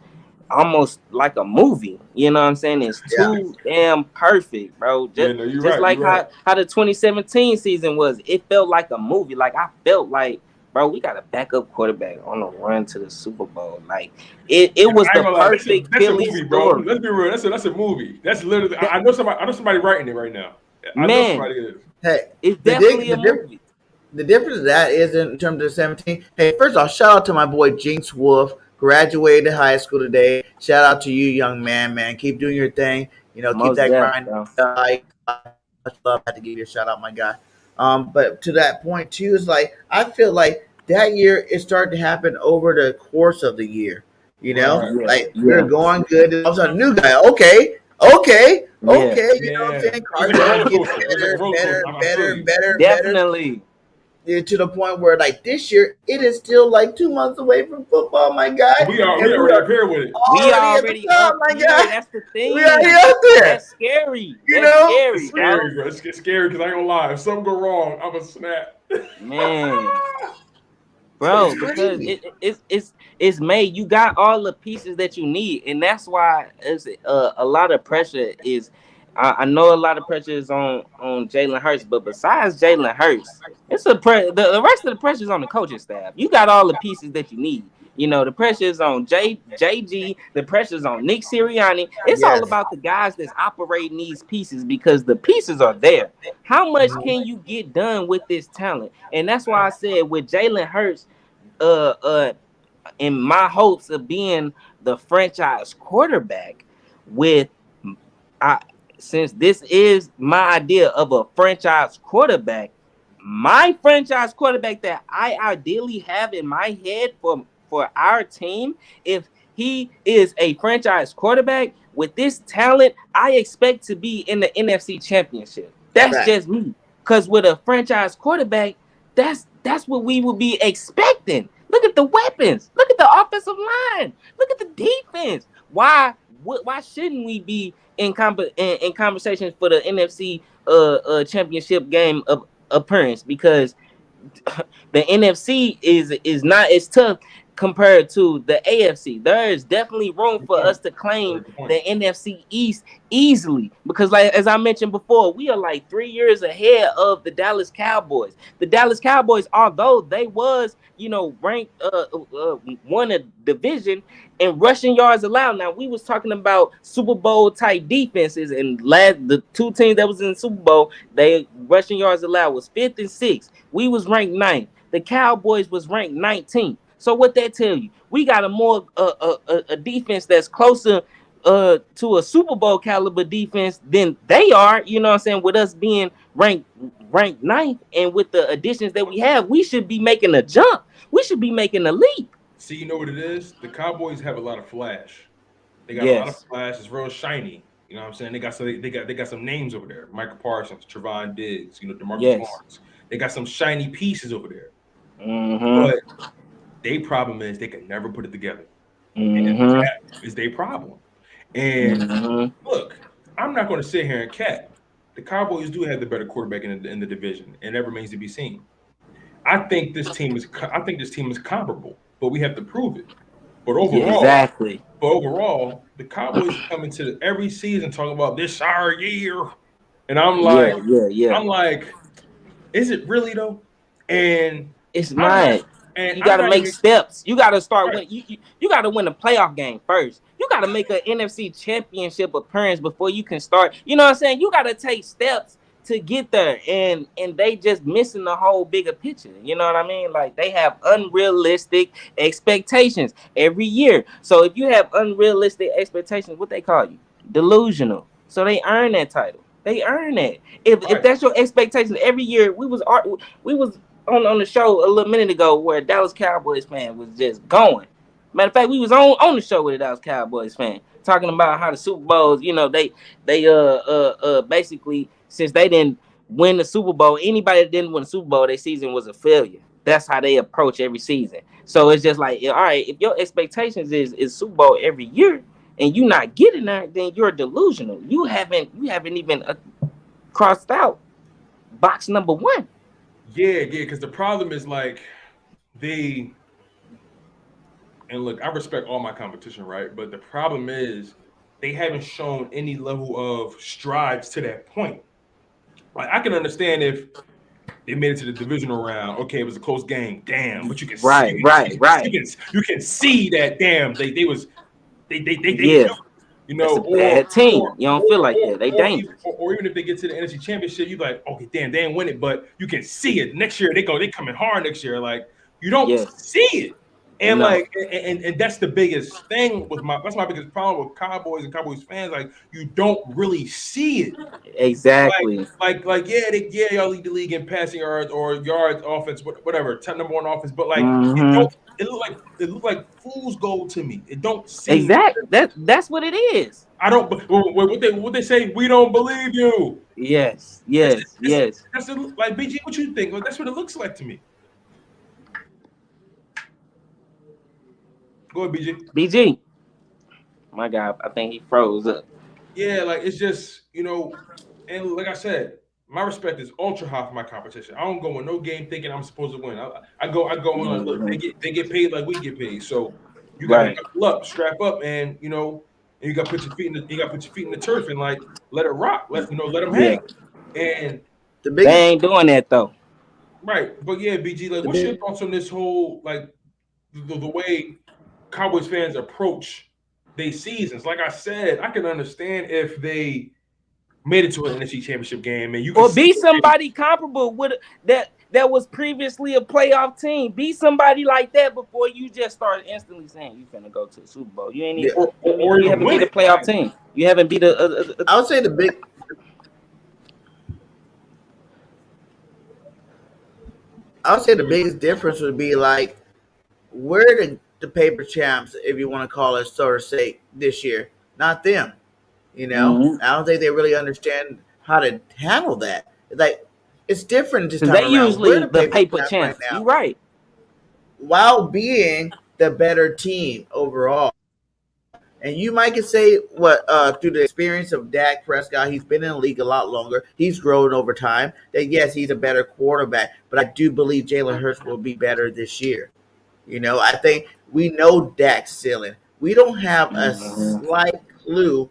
almost like a movie. You know what I'm saying? It's too damn perfect, bro. Just like how the 2017 season was. It felt like a movie. Like I felt like bro, we got a backup quarterback on the run to the Super Bowl. Like it was the perfect that's a Philly movie, bro. story. Let's be real. That's a movie. That's literally. I know somebody writing it right now. I know Man, somebody is. Hey, it's definitely a movie. the difference of that is in terms of 17. Hey, first off, shout out to my boy Jinx Wolf. Graduated high school today. Shout out to you, young man. Man, keep doing your thing. You know, keep Most that deaf, grind. bro. Much love. I had to give you a shout out, my guy. But to that point too, is like I feel like that year it started to happen over the course of the year. You know, Right. like Yeah. we're going good. And all of a sudden, new guy. Okay. You know what I'm saying? It's like a roller Carson coaster. gets It's like a roller coaster. I feel you. better. Definitely. To the point where like this year it is still like 2 months away from football, my guy. We are And already up here with it. We at already the top, up my here. guy. That's the thing. We already out there. That's scary. You That's know? scary, It's scary, bro. bro. It's scary because I ain't gonna lie. If something go wrong, I'm gonna snap. Man. Bro, It's because crazy. it's made. You got all the pieces that you need, and that's why it's a lot of pressure is. I know a lot of pressure is on Jalen Hurts, but besides Jalen Hurts, it's the rest of the pressure is on the coaching staff. You got all the pieces that you need. You know, the pressure is on JG, the pressure is on Nick Sirianni. It's all Yes. about the guys that's operating these pieces because the pieces are there. How much can you get done with this talent? And that's why I said with Jalen Hurts, in my hopes of being the franchise quarterback, with since this is my idea of a franchise quarterback, my franchise quarterback that I ideally have in my head for our team, if he is a franchise quarterback with this talent, I expect to be in the NFC Championship. That's Right. just me. Because with a franchise quarterback, that's what we would be expecting. Look at the weapons. Look at the offensive line. Look at the defense. Why shouldn't we be in conversations for the NFC championship game of appearance? Because the NFC is not as tough compared to the AFC. There is definitely room for us to claim the NFC East easily because, like as I mentioned before, we are like 3 years ahead of the Dallas Cowboys. The Dallas Cowboys, although they was ranked won a division in rushing yards allowed. Now we was talking about Super Bowl type defenses, and the two teams that was in the Super Bowl, they rushing yards allowed was 5th and 6th. We was ranked 9th. The Cowboys was ranked 19th. So what that tell you? We got a defense that's closer to a Super Bowl caliber defense than they are. You know what I'm saying? With us being ranked 9th, and with the additions that we have, we should be making a jump. We should be making a leap. See, you know what it is? The Cowboys have a lot of flash. They got a lot of flash. It's real shiny. You know what I'm saying? They got some names over there. Michael Parsons, Trevon Diggs, DeMarcus Lawrence. They got some shiny pieces over there. But their problem is they can never put it together. And that is their problem. And look, I'm not going to sit here and cat. The Cowboys do have the better quarterback in the division, and that remains to be seen. I think this team is comparable, but we have to prove it. But overall, the Cowboys come into every season talking about this our year, and I'm like, I'm like, is it really though? And it's not. And you got to make steps. You got to start winning. You got to win a playoff game first. You got to make an NFC Championship appearance before you can start. You know what I'm saying? You got to take steps to get there, and they just missing the whole bigger picture. You know what I mean? Like they have unrealistic expectations every year. So if you have unrealistic expectations, what they call you? Delusional. So they earn that title. They earn that. If that's your expectations every year, we was on the show a little minute ago where a Dallas Cowboys fan was just going. Matter of fact, we was on the show with a Dallas Cowboys fan talking about how the Super Bowls, they basically, since they didn't win the Super Bowl, anybody that didn't win the Super Bowl, their season was a failure. That's how they approach every season. So it's just like, all right, if your expectations is Super Bowl every year and you not getting there, then you're delusional. You haven't even crossed out box number 1. Yeah, because the problem is like and look, I respect all my competition, right? But the problem is they haven't shown any level of strides to that point. Like I can understand if They made it to the divisional round. Okay, it was a close game. Damn, but you can Right. you can see that. Damn, they Yeah, you that's know, a bad team. You don't feel like that. They dangerous. or even if they get to the NFC Championship, you like, okay, damn, they didn't win it, but you can see it next year. They coming hard next year. Like you don't see it, and No. like, and that's the biggest thing with that's my biggest problem with Cowboys and Cowboys fans. Like you don't really see it. Exactly. Like y'all lead the league in passing yards or yards, offense, whatever, number one offense, but like it looked like fool's gold to me. It don't seem exactly. That's what it is. I don't. What they say? We don't believe you. Yes. That's like BG. What you think? Well, that's what it looks like to me. Go ahead, BG. BG. My God, I think he froze up. Yeah, like it's just and like I said, my respect is ultra high for my competition. I don't go in no game thinking I'm supposed to win. I go in. Look, they get paid like we get paid. So you gotta buckle up, strap up, and and you gotta put your feet in the turf and like let it rock. Let them hang. And they ain't doing that though. Right, but yeah, BG, like, what's your thoughts on this whole like the way Cowboys fans approach their seasons? Like I said, I can understand if they made it to an NFC Championship game and you or be somebody comparable with that was previously a playoff team. Be somebody like that before you just start instantly saying you finna go to the Super Bowl. You ain't even or you haven't beat a playoff team. You haven't beat a I would say the biggest difference would be like we're the paper champs, if you want to call it, so to say, this year, not them. I don't think they really understand how to handle that. Like it's different this time they around. Usually the paper champs. Right, you're right. While being the better team overall. And you might could say through the experience of Dak Prescott, he's been in the league a lot longer. He's grown over time. That yes, he's a better quarterback, but I do believe Jalen Hurts will be better this year. I think we know Dak's ceiling. We don't have a slight clue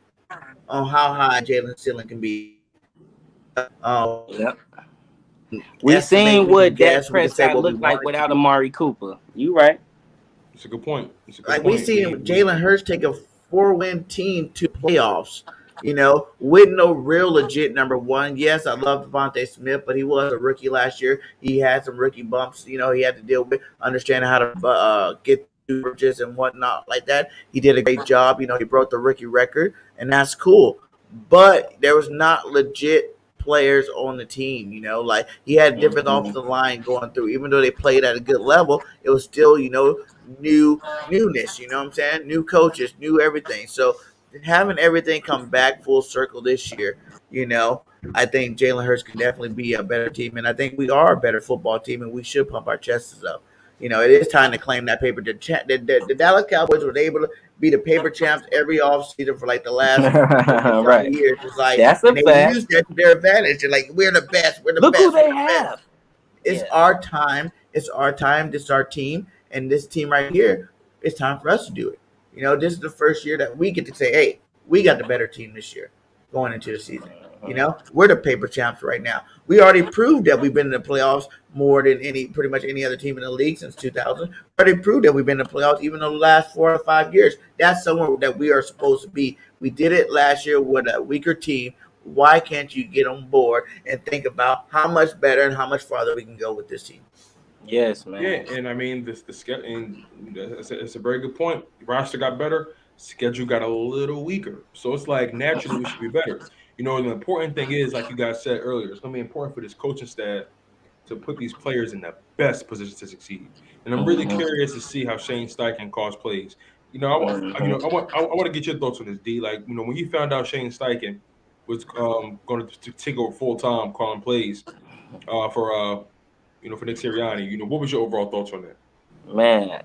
on how high Jalen's ceiling can be. We seen what Dak Prescott looked like without Amari Cooper. You right. It's a good point. We seen Jalen Hurts take a 4-win team to playoffs, with no real legit number one. Yes, I love Devonta Smith, but he was a rookie last year. He had some rookie bumps, he had to deal with, understanding how to get through bridges and whatnot like that. He did a great job. He broke the rookie record, and that's cool. But there was not legit players on the team, like he had different offensive line going through. Even though they played at a good level, it was still, newness, what I'm saying? New coaches, new everything. So having everything come back full circle this year, I think Jalen Hurts can definitely be a better team, and I think we are a better football team, and we should pump our chests up. It is time to claim that paper. The Dallas Cowboys were able to be the paper champs every offseason for like the last years. It's like that's a they fact. use that to their advantage. They're like, we're the best. We're the Look best. who they have. It's our time. It's our time. This is our team. And this team right here, it's time for us to do it. This is the first year that we get to say, hey, we got the better team this year going into the season. We're the paper champs right now. We already proved that we've been in the playoffs more than pretty much any other team in the league since 2000. We already proved that we've been in the playoffs even in the last 4 or 5 years. That's somewhere that we are supposed to be. We did it last year with a weaker team. Why can't you get on board and think about how much better and how much farther we can go with this team? Yes, man. Yeah, and I mean the schedule, and it's a very good point. The roster got better, schedule got a little weaker, so it's like naturally we should be better. The important thing is, like you guys said earlier, it's going to be important for this coaching staff to put these players in the best position to succeed. And I'm really curious to see how Shane Steichen calls plays. I want to get your thoughts on this, D. Like, when you found out Shane Steichen was going to take over full time calling plays for Nick Sirianni, what was your overall thoughts on that? Man,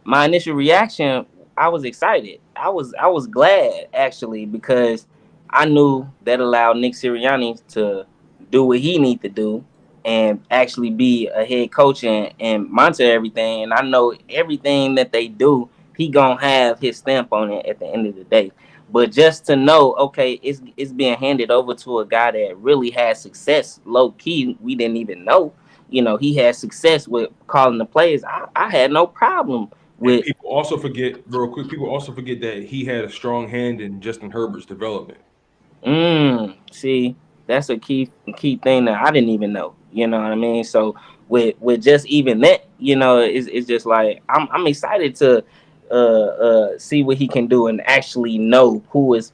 my initial reaction, I was excited. I was glad actually, because I knew that allowed Nick Sirianni to do what he need to do and actually be a head coach and monitor everything. And I know everything that they do he gonna have his stamp on it at the end of the day. But just to know, okay, it's being handed over to a guy that really had success low key. We didn't even know. He had success with calling the plays. I had no problem And with. people also forget, real quick, people also forget that he had a strong hand in Justin Herbert's development. See, that's a key thing that I didn't even know. You know what I mean? So with just even that, it's just like I'm excited to see what he can do and actually know who is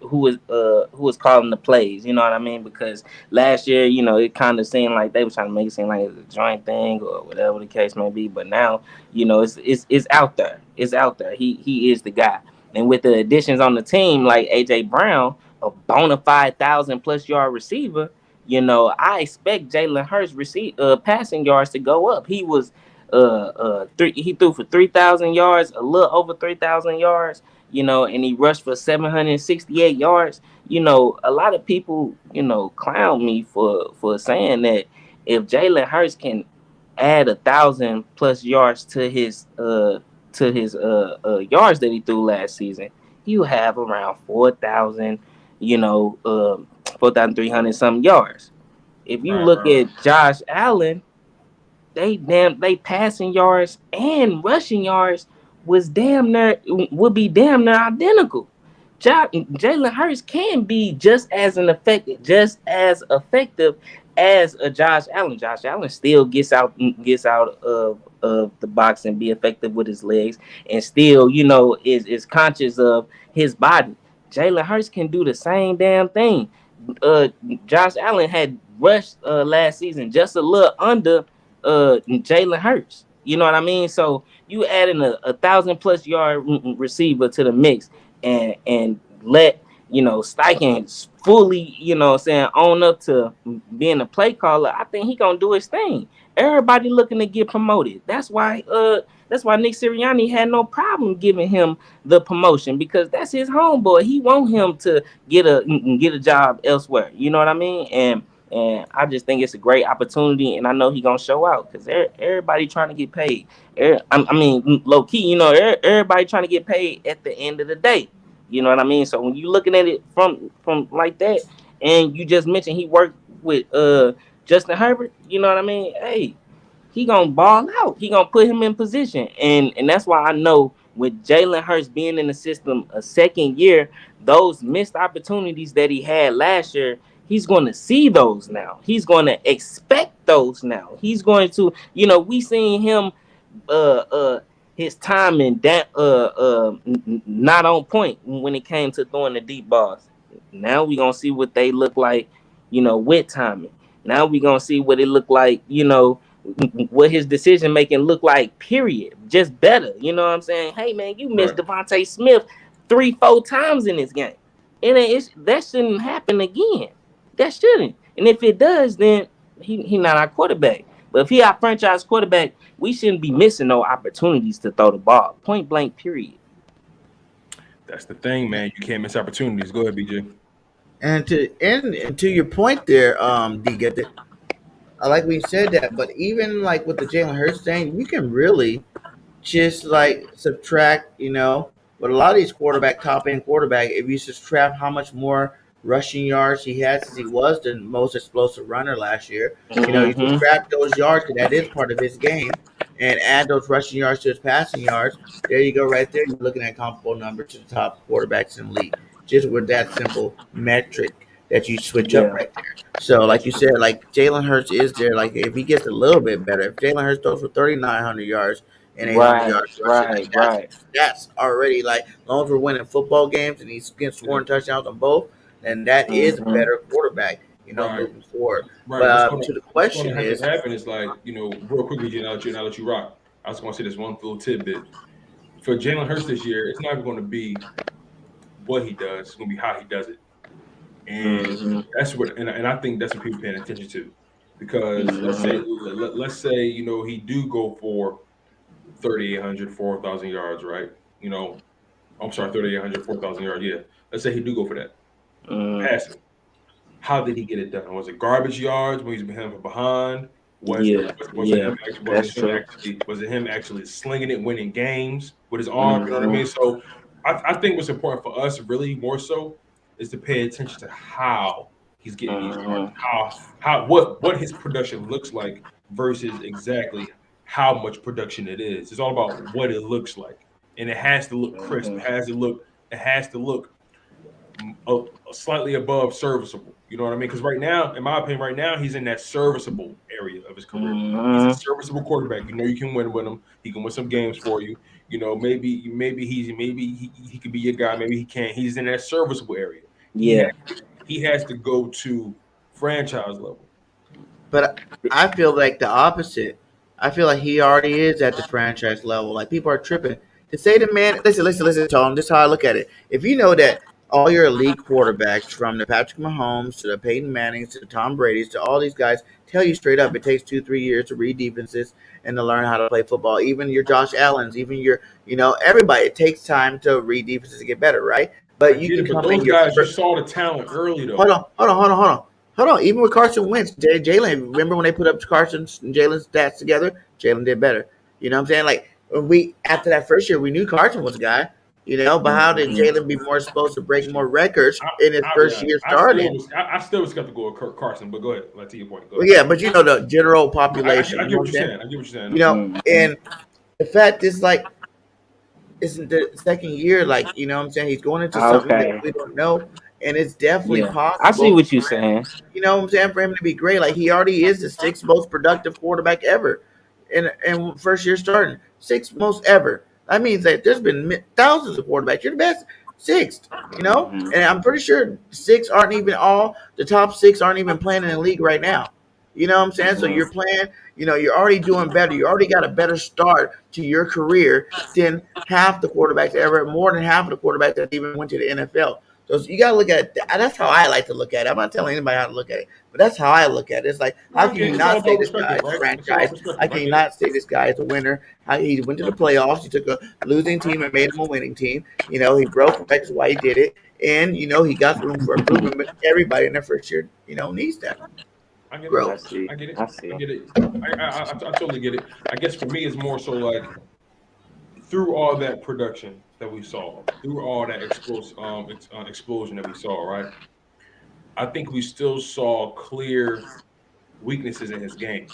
calling the plays. You know what I mean? Because last year, it kind of seemed like they were trying to make it seem like it's a joint thing or whatever the case may be. But now, it's out there. It's out there. He is the guy. And with the additions on the team like AJ Brown, a bona fide 1,000+ yard receiver, I expect Jalen Hurts passing yards to go up. He was he threw for 3,000 yards, a little over 3,000 yards, and he rushed for 768 yards. A lot of people, clown me for saying that if Jalen Hurts can add 1,000+ yards to his yards that he threw last season, you have around 4,000, 4,300 some yards. If you look at Josh Allen, they passing yards and rushing yards would be damn near identical. Jalen Hurts can be just as effective as a Josh Allen. Josh Allen still gets out of the box and be effective with his legs, and still is conscious of his body. Jalen Hurts can do the same damn thing. Josh Allen had rushed last season just a little under Jalen Hurts. You know what I mean? So you adding a 1,000+ yard receiver to the mix, and let Steichen fully own up to being a play caller. I think he gonna do his thing. Everybody looking to get promoted. That's why Nick Sirianni had no problem giving him the promotion, because that's his homeboy. He want him to get a job elsewhere. You know what I mean? And I just think it's a great opportunity, and I know he gonna show out because everybody trying to get paid. I mean, low key, everybody trying to get paid at the end of the day. You know what I mean? So when you looking at it from like that, and you just mentioned he worked with Justin Herbert, you know what I mean? Hey, he gonna ball out. He gonna put him in position, and that's why I know with Jalen Hurts being in the system a second year, those missed opportunities that he had last year, he's going to see those now. He's going to expect those now. He's going to, we seen him his timing that not on point when it came to throwing the deep balls. Now we gonna see what they look like, with timing. Now we gonna see what it look like, what his decision making look like. Period. Just better. You know what I'm saying? Hey man, you missed Devonta Smith 3-4 times in this game, and that shouldn't happen again. That shouldn't. And if it does, then he not our quarterback. But if he our franchise quarterback, we shouldn't be missing no opportunities to throw the ball. Point blank, period. That's the thing, man. You can't miss opportunities. Go ahead, BJ. And to your point there, D, get it. I like when you said that, but even like with the Jalen Hurts thing, you can really just like subtract, with a lot of these top end quarterback, if you subtract how much more rushing yards he had since he was the most explosive runner last year, you subtract those yards, because that is part of his game, and add those rushing yards to his passing yards. There you go, right there. You're looking at comparable numbers to the top quarterbacks in the league, just with that simple metric that you switch up right there. So, like you said, like Jalen Hurts is there. Like if he gets a little bit better, if Jalen Hurts throws for 3,900 yards and 800 yards rushing, that's already like, as long as we're winning football games and he's getting scoring touchdowns on both, then that is a better quarterback, moving forward. Right. But to the question is, happen is like, real quickly, and I'll let you rock. I was going to say this one little tidbit for Jalen Hurts this year. It's not going to be what he does; it's going to be how he does it, and that's what. And I think that's what people paying attention to, because let's say he do go for 3,800, 4,000 yards, right? I'm sorry, 3,800, 4,000 yards. Yeah, let's say he do go for that. Passing. How did he get it done? Was it garbage yards when he's behind? Was it him actually slinging it, winning games with his arm? You know what I mean? So I think what's important for us, really more so, is to pay attention to how he's getting these yards, what his production looks like versus exactly how much production it is. It's all about what it looks like, and it has to look crisp. It has to look slightly above serviceable. You know what I mean? Because right now, in my opinion, he's in that serviceable area of his career. He's a serviceable quarterback. You know, you can win with him. He can win some games for you. You know, maybe he could be your guy. Maybe he can't. He's in that serviceable area. Yeah, he has to go to franchise level. But I feel like the opposite. I feel like he already is at the franchise level. Like people are tripping to say the man. Listen, Tom. This is how I look at it. If you know that all your elite quarterbacks, from the Patrick Mahomes to the Peyton Mannings to the Tom Brady's to all these guys, tell you straight up it takes 2-3 years to read defenses and to learn how to play football. Even your Josh Allens, even your, everybody. It takes time to read defenses to get better, right? But you can come those guys, you saw the talent early though. Hold on. Even with Carson Wentz, Jalen, remember when they put up Carson's and Jalen's stats together? Jalen did better. You know what I'm saying? Like after that first year, we knew Carson was a guy. But how did Jalen be more supposed to break more records in his first year starting? I still was skeptical of Kirk Carson, but go ahead. Let's see your point. Well, yeah, but the general population. I get what you're saying. And the fact is, like, it's the second year, like, you know what I'm saying? He's going into something that we don't know, and it's definitely possible. I see what you're saying. You know what I'm saying? For him to be great, like, he already is the sixth most productive quarterback ever in first year starting. Sixth most ever. That means that there's been thousands of quarterbacks. You're the best, sixth, and I'm pretty sure the top six aren't even playing in the league right now. You know what I'm saying? So you're playing, you're already doing better. You already got a better start to your career than half the quarterbacks ever, more than half of the quarterbacks that even went to the NFL. So you got to look at that. That's how I like to look at it. I'm not telling anybody how to look at it, but that's how I look at it. It's like, how can you not say this guy is a franchise? How can you not say this guy is a winner? He went to the playoffs. He took a losing team and made him a winning team. He broke. That's why he did it. And, he got room for improvement. But everybody in their first year, needs that. I get it. I get it. I totally get it. I guess for me, it's more so like through all that production that we saw, through all that explosion that we saw, right? I think we still saw clear weaknesses in his game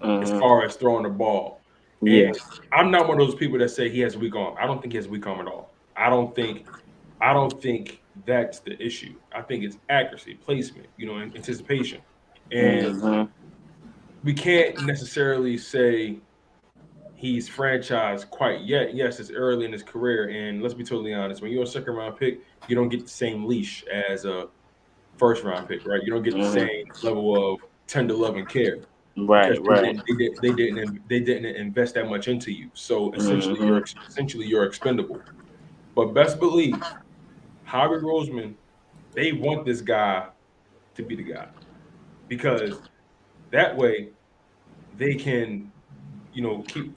as far as throwing the ball. And I'm not one of those people that say he has a weak arm. I don't think he has a weak arm at all. I don't think that's the issue. I think it's accuracy, placement, and anticipation. And we can't necessarily say he's franchised quite yet. Yes, it's early in his career, and let's be totally honest. When you're a second-round pick, you don't get the same leash as a first-round pick, right? You don't get the same level of tender love and care. Right. They didn't invest that much into you, so essentially you're expendable. But best believe, Howie Roseman, they want this guy to be the guy, because that way they can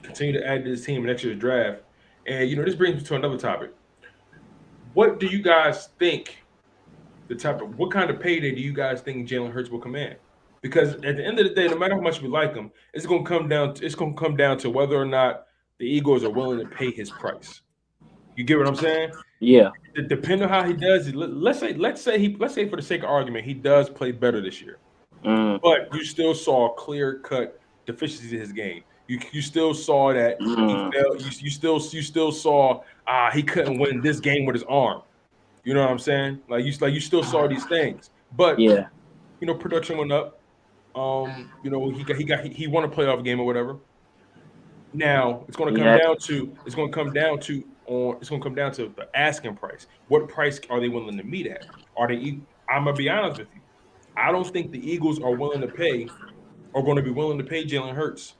continue to add to this team next year's draft. And, this brings me to another topic. What do you guys think what kind of payday do you guys think Jalen Hurts will command? Because at the end of the day, no matter how much we like him, it's going to come down to whether or not the Eagles are willing to pay his price. You get what I'm saying? Yeah. Depending on how he does it, let's say for the sake of argument, he does play better this year. But you still saw clear-cut deficiencies in his game. You still saw that he failed. You still saw he couldn't win this game with his arm. You know what I'm saying? You still saw these things. But production went up. He won a playoff game or whatever. Now it's going to come down to the asking price. What price are they willing to meet at? I'm gonna be honest with you. I don't think the Eagles are going to be willing to pay Jalen Hurts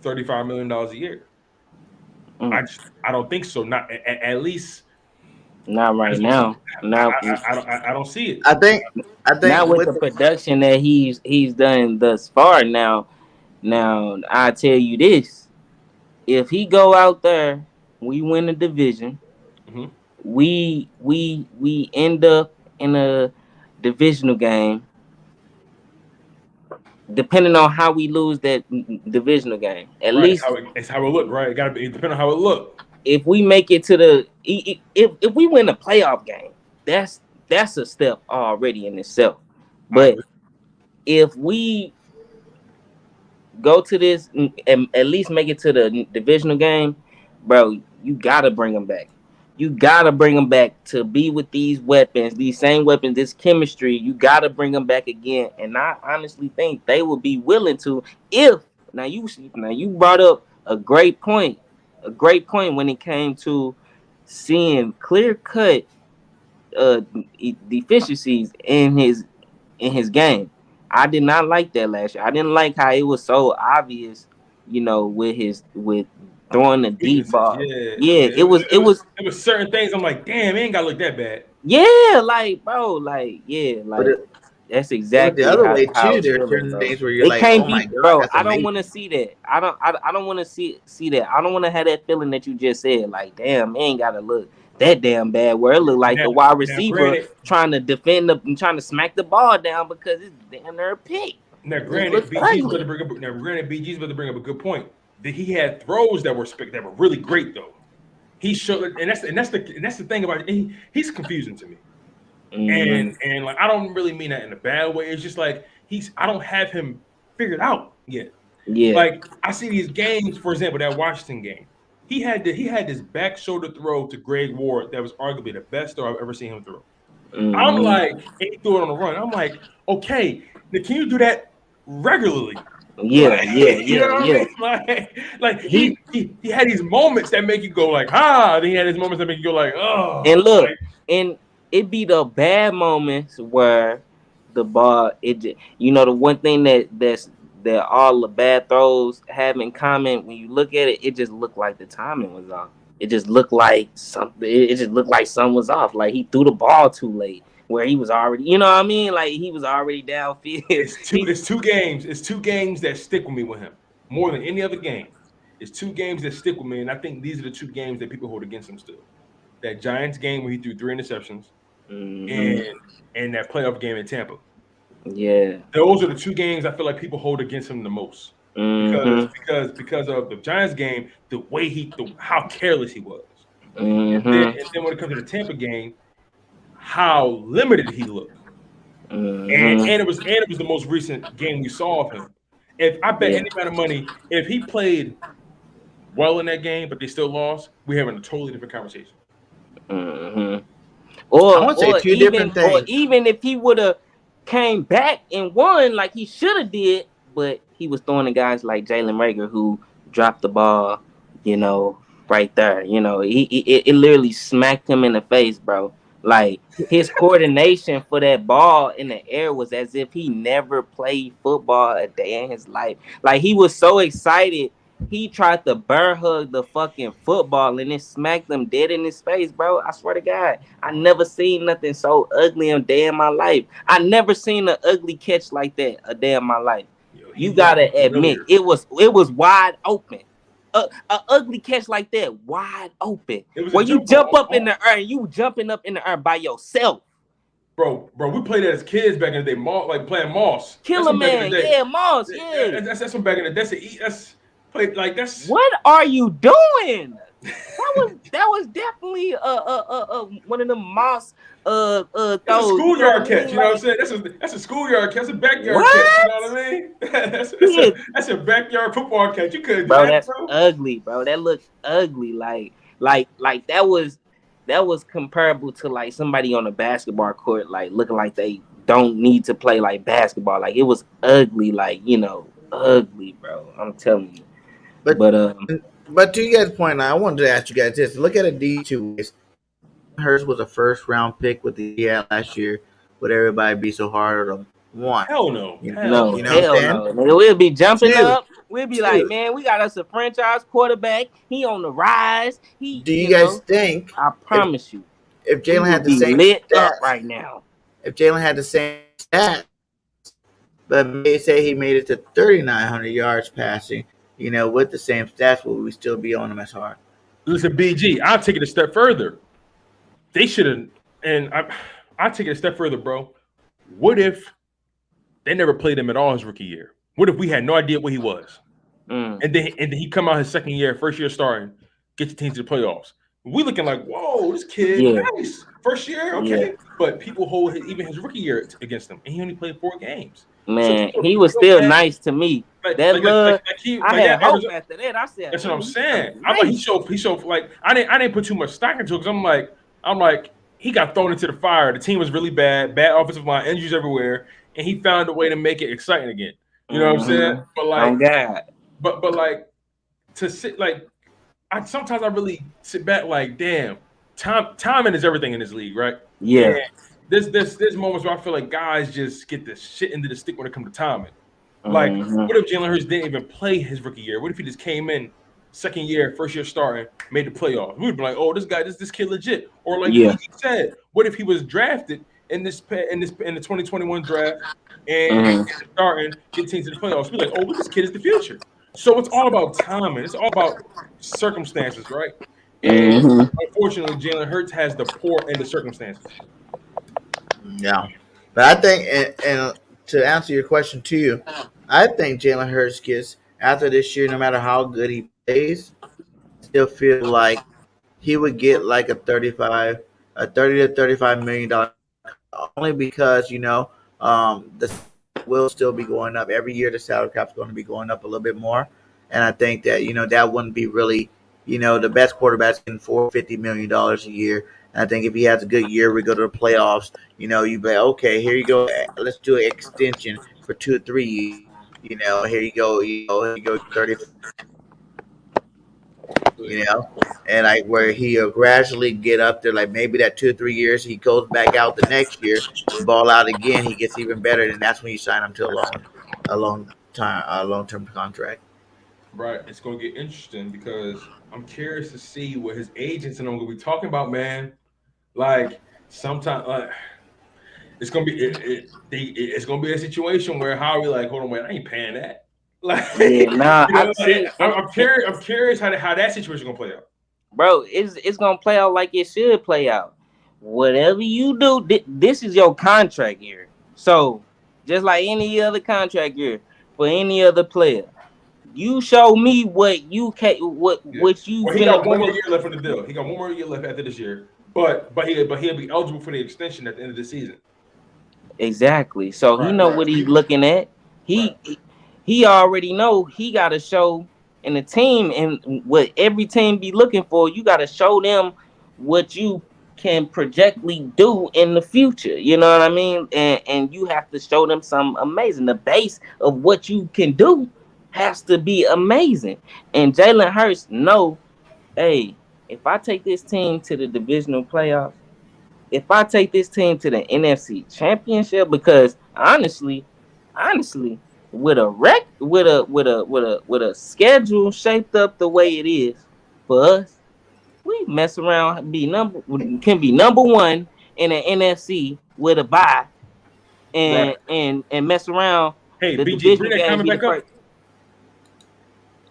$35 million a year. I don't think so. Not at least. Not right now. I don't see it. I think not with the production that he's done thus far. Now I tell you this: if he go out there, we win the division. We end up in a divisional game. depending on how we lose that divisional game. At Right, least it's how it look, right? It gotta be depending on how it look. if we make it to the if we win a playoff game, that's a step already in itself. But if we go to this and at least make it to the divisional game, bro, you gotta bring them back. You gotta bring them back to be with these weapons, these same weapons, this chemistry. You gotta bring them back again, and I honestly think they will be willing to. If now you brought up a great point when it came to seeing clear cut deficiencies in his game. I did not like that last year. I didn't like how it was so obvious, with throwing the deep ball. Yeah, it was certain things. I'm like, damn, it ain't gotta look that bad. Yeah, that's exactly the other way how too. There are certain things where you're it like, can't oh be, my God, bro. that's I don't amazing. want to see that. I don't want to see that. I don't want to have that feeling that you just said. Like, damn, it ain't gotta look that damn bad. Where it look like the wide receiver trying to defend and trying to smack the ball down because it's damn near a pick. Now, granted, BG's about to bring up a good point. That he had throws that were really great though. He showed, and that's the thing about it. He's confusing to me. And like I don't really mean that in a bad way. It's just like I don't have him figured out yet. Yeah. Like I see these games, for example, that Washington game. He had this back shoulder throw to Greg Ward that was arguably the best throw I've ever seen him throw. I'm like, and he threw it on the run. I'm like, okay, now can you do that regularly? Yeah. Like he had these moments that make you go like, then he had his moments that make you go like, oh. And look, and it be the bad moments where the ball, the one thing that all the bad throws have in common, when you look at it, it just looked like the timing was off. It just looked like something. It just looked like something was off. Like he threw the ball too late, where he was already, you know what I mean? Like he was already downfield. It's two games. It's two games that stick with me with him more than any other game. It's two games that stick with me, and I think these are the two games that people hold against him still. That Giants game where he threw 3 interceptions, and that playoff game in Tampa. Yeah, those are the two games I feel like people hold against him the most. Because of the Giants game, the way how careless he was, and then when it comes to the Tampa game, how limited he looked, and it was the most recent game we saw of him. If I bet any amount of money, if he played well in that game but they still lost, we're having a totally different conversation. Or I would say two different things. Or even if he would have came back and won like he should have did, but he was throwing to guys like Jalen Reagor who dropped the ball, right there. It literally smacked him in the face, bro. Like his coordination for that ball in the air was as if he never played football a day in his life. Like he was so excited, he tried to bear hug the fucking football and it smacked him dead in his face, bro. I swear to God, I never seen nothing so ugly a day in my life. I never seen an ugly catch like that a day in my life. You gotta admit, it was wide open. An ugly catch like that, wide open. Where you jump up in the air, you jumping up in the air by yourself. Bro, we played that as kids back in the day, like playing Moss. Killer Man, Moss, That's from back in the day. That's played like that's. What are you doing? That was definitely one of the Moss throws. That's a schoolyard catch, you know what I'm saying? That's a schoolyard catch, that's a backyard catch, you know what I mean? that's a backyard football catch. You couldn't do that, that's ugly, bro. That looked ugly. Like that was comparable to like somebody on a basketball court, like looking like they don't need to play like basketball. Like it was ugly, ugly, bro. I'm telling you. But to you guys' point, I wanted to ask you guys this: look at it these 2 ways. Hurts was a first-round pick with the last year. Would everybody be so hard on him? One, hell no, hell no. We'll be jumping up. We'll be like, man, we got us a franchise quarterback. He on the rise. Do you guys think? I promise you, if Jalen had the same lit up right now, if Jalen had the same stats, but may say he made it to 3,900 yards passing. With the same stats, will we still be on him as hard? Listen, BG, I'll take it a step further. They should have, and I'll take it a step further, bro. What if they never played him at all his rookie year? What if we had no idea what he was? Mm. And then he come out his second year, first year starting, get the team to the playoffs. We looking like, whoa, this kid, nice. First year, okay. Yeah. But people hold even his rookie year against him, and he only played 4 games. Man, so he was still nice to me. I had hope after that. I said, that's what I'm saying. I thought he showed like I didn't put too much stock into it because I'm like he got thrown into the fire. The team was really bad offensive line, injuries everywhere, and he found a way to make it exciting again. You know what I'm saying? But like, but like to sit like. Sometimes I really sit back like, damn, timing is everything in this league, right? Yeah. And there's moments where I feel like guys just get the shit into the stick when it comes to timing. Like, what if Jalen Hurts didn't even play his rookie year? What if he just came in second year, first year starting, made the playoffs? We'd be like, oh, this kid legit. Or like he said, what if he was drafted in the 2021 draft and starting, get teams to the playoffs? We'd be like, oh, this kid is the future. So it's all about timing. It's all about circumstances, right? And unfortunately, Jalen Hurts has the poor end of circumstances. Yeah. But I think, and to answer your question to you, I think Jalen Hurts gets, after this year, no matter how good he plays, still feel like he would get like a $30 to $35 million, only because, the will still be going up every year. The salary cap is going to be going up a little bit more, and I think that that wouldn't be really the best quarterback's getting $450 million a year. And I think if he has a good year, we go to the playoffs. You be like, okay, here you go. Let's do an extension for 2 or 3 years. Here you go. Here you go 30. And like where he'll gradually get up there, like maybe that 2 or 3 years, he goes back out the next year, ball out again, he gets even better, and that's when you sign him to a long-term contract. Right, it's gonna get interesting because I'm curious to see what his agents and I'm gonna be talking about, man. Like sometimes, it's gonna be it's gonna be a situation where Howie like, hold on, wait, I ain't paying that. Like, I'm curious how that situation gonna play out. Bro, it's gonna play out like it should play out. Whatever you do, this is your contract year. So, just like any other contract year for any other player, you show me what you can, what you. Well, he got 1 more year left on the deal. He got 1 more year left after this year, but he'll be eligible for the extension at the end of the season. Exactly. So he know what he's looking at. He already know he got to show in the team, and what every team be looking for, you got to show them what you can projectly do in the future. You know what I mean? And you have to show them something amazing. The base of what you can do has to be amazing. And Jalen Hurts know, hey, if I take this team to the divisional playoffs, if I take this team to the NFC Championship, because honestly, with a schedule shaped up the way it is for us, we mess around can be number 1 in the NFC with a bye, and mess around. Hey, the BG, bring that comment back up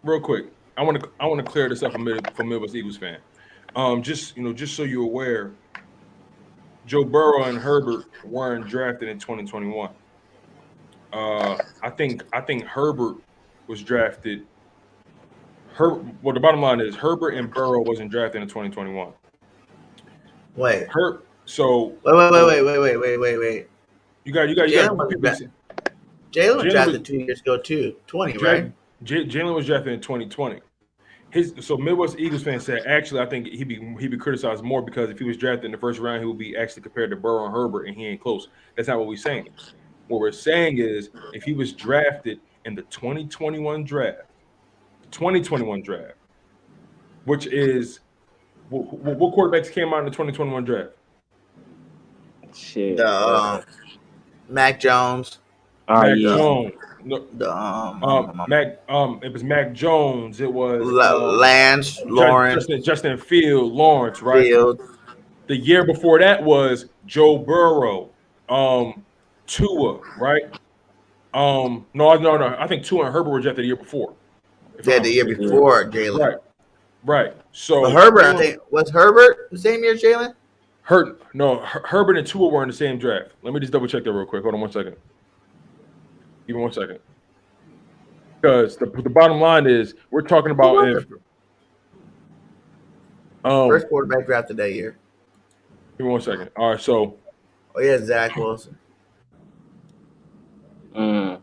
real quick. I want to clear this up for Midwest Eagles fan. Just so you're aware, Joe Burrow and Herbert weren't drafted in 2021. I think Herbert was drafted. Well, the bottom line is Herbert and Burrow wasn't drafted in 2021. Wait. So wait. You got. Jalen was drafted 2 years ago too. 20, right? Jalen was drafted in 2020. So Midwest Eagles fans said, actually, I think he'd be criticized more because if he was drafted in the first round, he would be actually compared to Burrow and Herbert, and he ain't close. That's not what we're saying. What we're saying is, if he was drafted in the 2021 draft, which is what quarterbacks came out in the 2021 draft? Shit. Mac Jones. Mac Jones. No, it was Mac Jones. It was Lance, Lawrence, Justin Fields, Lawrence, right? Field. The year before that was Joe Burrow, Tua, right? No. I think Tua and Herbert were drafted the year before. The year before Jalen. Right. So Herbert, I think, was Herbert the same year as Jalen? Herbert and Tua were in the same draft. Let me just double check that real quick. Hold on 1 second. Give me 1 second. Because the bottom line is we're talking about if first quarterback drafted that year. Give me 1 second. All right, so Zach Wilson. All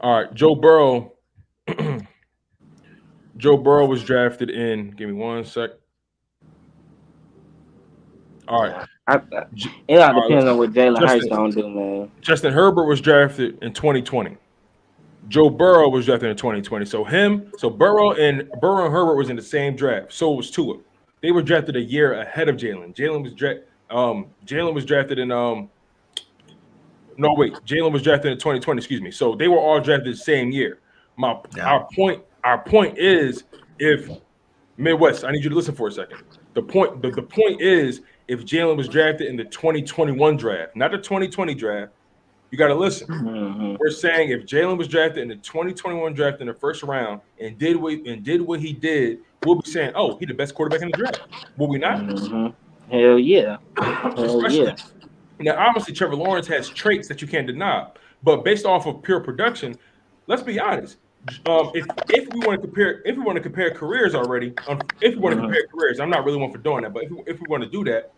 right, Joe Burrow. Joe Burrow was drafted in. Give me 1 sec. All right. It all depends on what Jalen Hurts gonna do, man. Justin Herbert was drafted in 2020. Joe Burrow was drafted in 2020. So Burrow and Herbert was in the same draft. So was Tua. They were drafted a year ahead of Jalen. Jalen was drafted in Jalen was drafted in 2020. Excuse me. So they were all drafted the same year. Our point is, if Midwest, I need you to listen for a second. The point is, if Jalen was drafted in the 2021 draft, not the 2020 draft, you got to listen. Mm-hmm. We're saying if Jalen was drafted in the 2021 draft in the first round and did what he did, we'll be saying, oh, he's the best quarterback in the draft. Will we not? Mm-hmm. Hell yeah. Hell yeah. Now, obviously, Trevor Lawrence has traits that you can't deny, but based off of pure production, let's be honest. If we want to compare careers already, I'm not really one for doing that. But if we want to do that,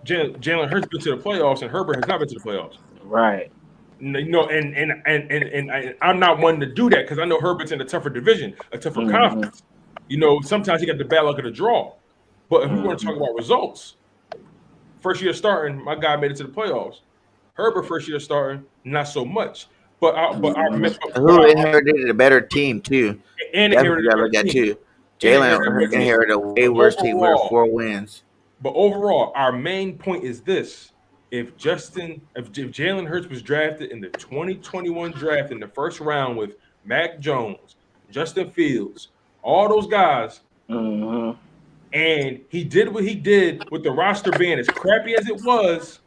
Jalen Hurts been to the playoffs and Herbert has not been to the playoffs. Right. You know, and I'm not one to do that because I know Herbert's in a tougher division, a tougher conference. You know, sometimes he got the bad luck of the draw. But if we want to talk about results, first year starting, my guy made it to the playoffs. Herbert first year starting, not so much. Who inherited a better team too? And inherited a better team too. Jalen inherited a way worse team with 4 wins. But overall, our main point is this: if Jalen Hurts was drafted in the 2021 draft in the first round with Mac Jones, Justin Fields, all those guys, and he did what he did with the roster being as crappy as it was,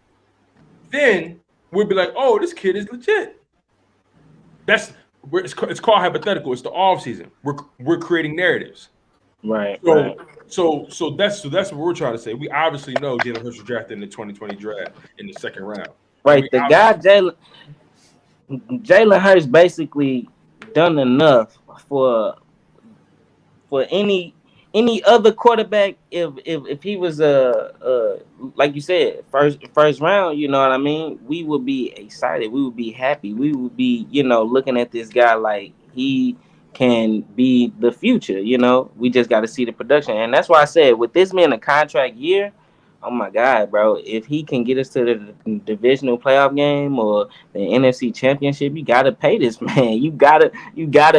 then we'd be like, oh, this kid is legit. It's called hypothetical. It's the offseason. We're creating narratives. Right. So that's what we're trying to say. We obviously know Jalen Hurts was drafted in the 2020 draft in the second round. Right. The guy Jalen Hurts basically done enough for any other quarterback if he was like you said first round, you know what I mean, we would be excited, we would be happy, we would be, you know, looking at this guy like he can be the future. You know, we just got to see the production, and that's why I said with this being a contract year, oh my God, bro, if he can get us to the divisional playoff game or the NFC Championship, you gotta pay this man. You gotta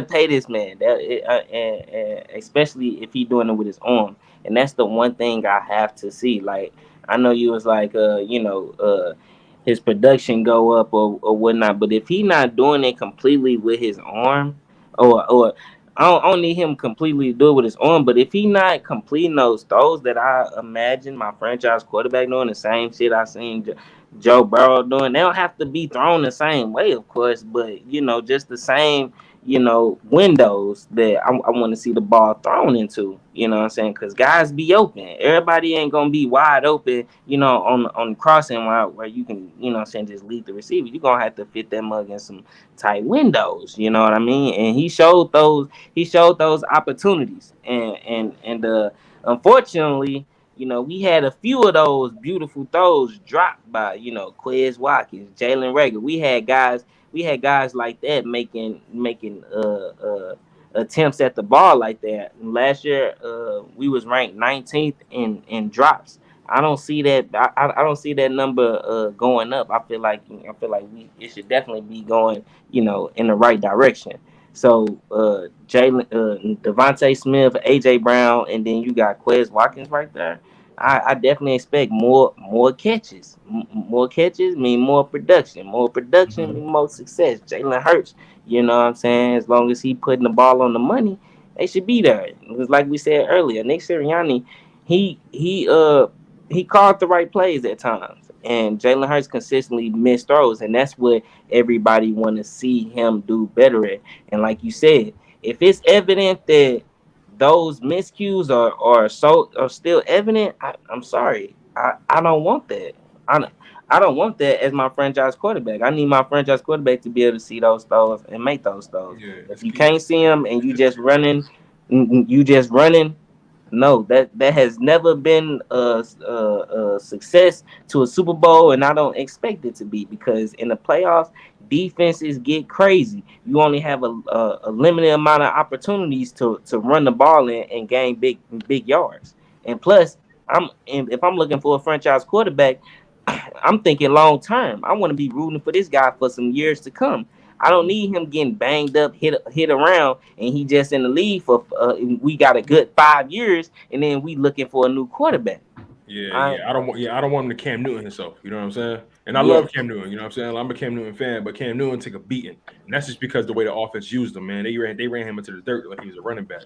pay this man. And especially if he's doing it with his arm. And that's the one thing I have to see. Like, I know you was like, his production go up or whatnot, but if he not doing it completely with his arm, or I don't need him completely to do it with his arm, but if he not completing those throws that I imagine my franchise quarterback doing, the same shit I seen Joe Burrow doing, they don't have to be thrown the same way, of course, but, you know, just the same, you know, windows that I want to see the ball thrown into, you know what I'm saying? Because guys be open. Everybody ain't going to be wide open, you know, on the crossing route where you can, you know what I'm saying, just lead the receiver. You're going to have to fit that mug in some tight windows, you know what I mean? And he showed those opportunities. And unfortunately, you know, we had a few of those beautiful throws dropped by, you know, Quez Watkins, Jalen Reagor. We had guys like that making attempts at the ball like that. And last year, we was ranked 19th in drops. I don't see that. I don't see that number going up. I feel like it should definitely be going, you know, in the right direction. So Devonta Smith, AJ Brown, and then you got Quez Watkins right there. I definitely expect more catches. More catches mean more production. More production mean more success. Jalen Hurts, you know what I'm saying? As long as he putting the ball on the money, they should be there. Because like we said earlier, Nick Sirianni, he called the right plays at times. And Jalen Hurts consistently missed throws. And that's what everybody want to see him do better at. And like you said, if it's evident that those miscues are still evident, I'm sorry. I don't want that. I don't want that as my franchise quarterback. I need my franchise quarterback to be able to see those throws and make those throws. Yeah, If you can't see them and you just running. No, that has never been a success to a Super Bowl, and I don't expect it to be, because in the playoffs, defenses get crazy. You only have a limited amount of opportunities to run the ball and gain big yards. And plus, if I'm looking for a franchise quarterback, I'm thinking long term. I want to be rooting for this guy for some years to come. I don't need him getting banged up, hit around, and he just in the league for. We got a good 5 years, and then we looking for a new quarterback. Yeah. I don't want him to Cam Newton himself. You know what I'm saying? And I Yeah. love Cam Newton. You know what I'm saying? I'm a Cam Newton fan, but Cam Newton took a beating, and that's just because the way the offense used him. Man, they ran him into the dirt like he was a running back.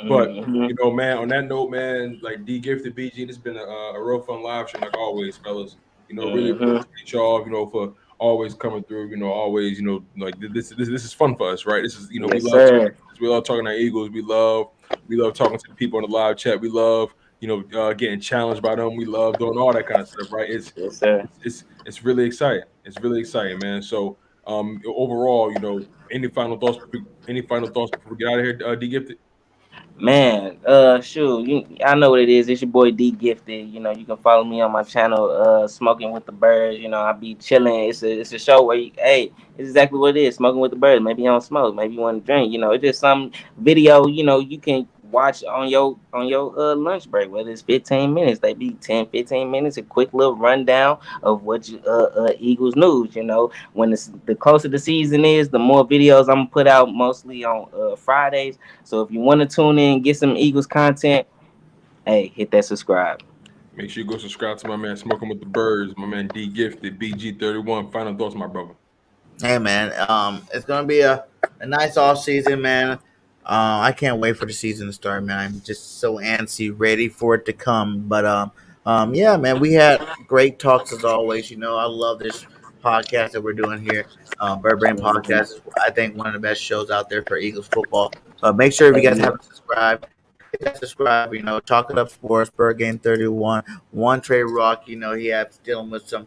But you know, man, on that note, man, like D Gifted BG, this has been a real fun live stream, like always, fellas. You know, really appreciate y'all. You know, for always coming through. You know, always. You know, like this is fun for us, right? This is Yes, we love talking to Eagles. We love talking to the people in the live chat. We love getting challenged by them. We love doing all that kind of stuff, right? Yes, sir. It's really exciting. It's really exciting, man. So overall, any final thoughts? Before we get out of here, D Gifted? Man, shoot, I know what it is. It's your boy D Gifted. You know, you can follow me on my channel, Smoking with the Birds. You know, I be chilling. It's a show where it's exactly what it is. Smoking with the Birds. Maybe you don't smoke. Maybe you want to drink. You know, it's just some video. You know, you can watch on your lunch break, whether it's 15 minutes. They be 10-15 minutes, a quick little rundown of what Eagles news. You know, when the closer the season is, the more videos I'm gonna put out, mostly on Fridays. So if you want to tune in, get some Eagles content, hey, hit that subscribe. Make sure you go subscribe to my man Smoking with the Birds, my man D Gifted, BG31. Final thoughts, my brother. Hey man, it's gonna be a nice off season, man. I can't wait for the season to start, man. I'm just so antsy, ready for it to come. But yeah, man, we had great talks as always. You know, I love this podcast that we're doing here. Bird Brainz Podcast is, I think, one of the best shows out there for Eagles football. Make sure if you guys haven't subscribed, hit that subscribe. You know, Talk It Up Sports, Birdgang 31, OneTreRoc. You know, he has dealing with some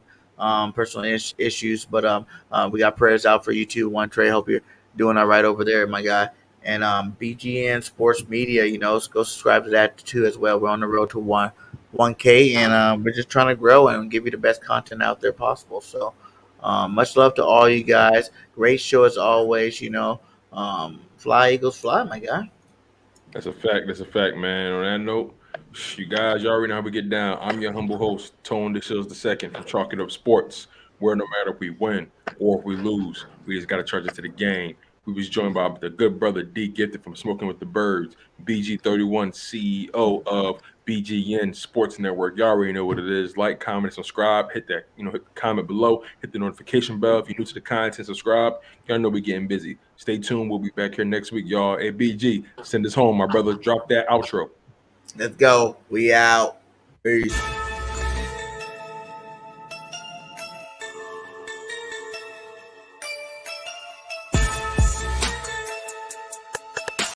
personal issues, but we got prayers out for you too. OneTre, hope you're doing all right over there, my guy. And BGN Sports Media, you know, go subscribe to that too as well. We're on the road to 1K, and we're just trying to grow and give you the best content out there possible. So much love to all you guys. Great show as always. You know, fly Eagles fly, my guy. That's a fact, man. On that note, you guys, you already know how we get down. I'm your humble host, Tone DeShields II from Chalk It Up Sports, where no matter if we win or if we lose, we just got to charge it to the game. We was joined by the good brother D Gifted from Smoking with the Birds, BG31, CEO of BGN Sports Network. Y'all already know what it is. Like, comment, subscribe. Hit that, hit the comment below. Hit the notification bell. If you're new to the content, subscribe. Y'all know we're getting busy. Stay tuned. We'll be back here next week, y'all. Hey, BG, send us home, my brother. Drop that outro. Let's go. We out. Peace.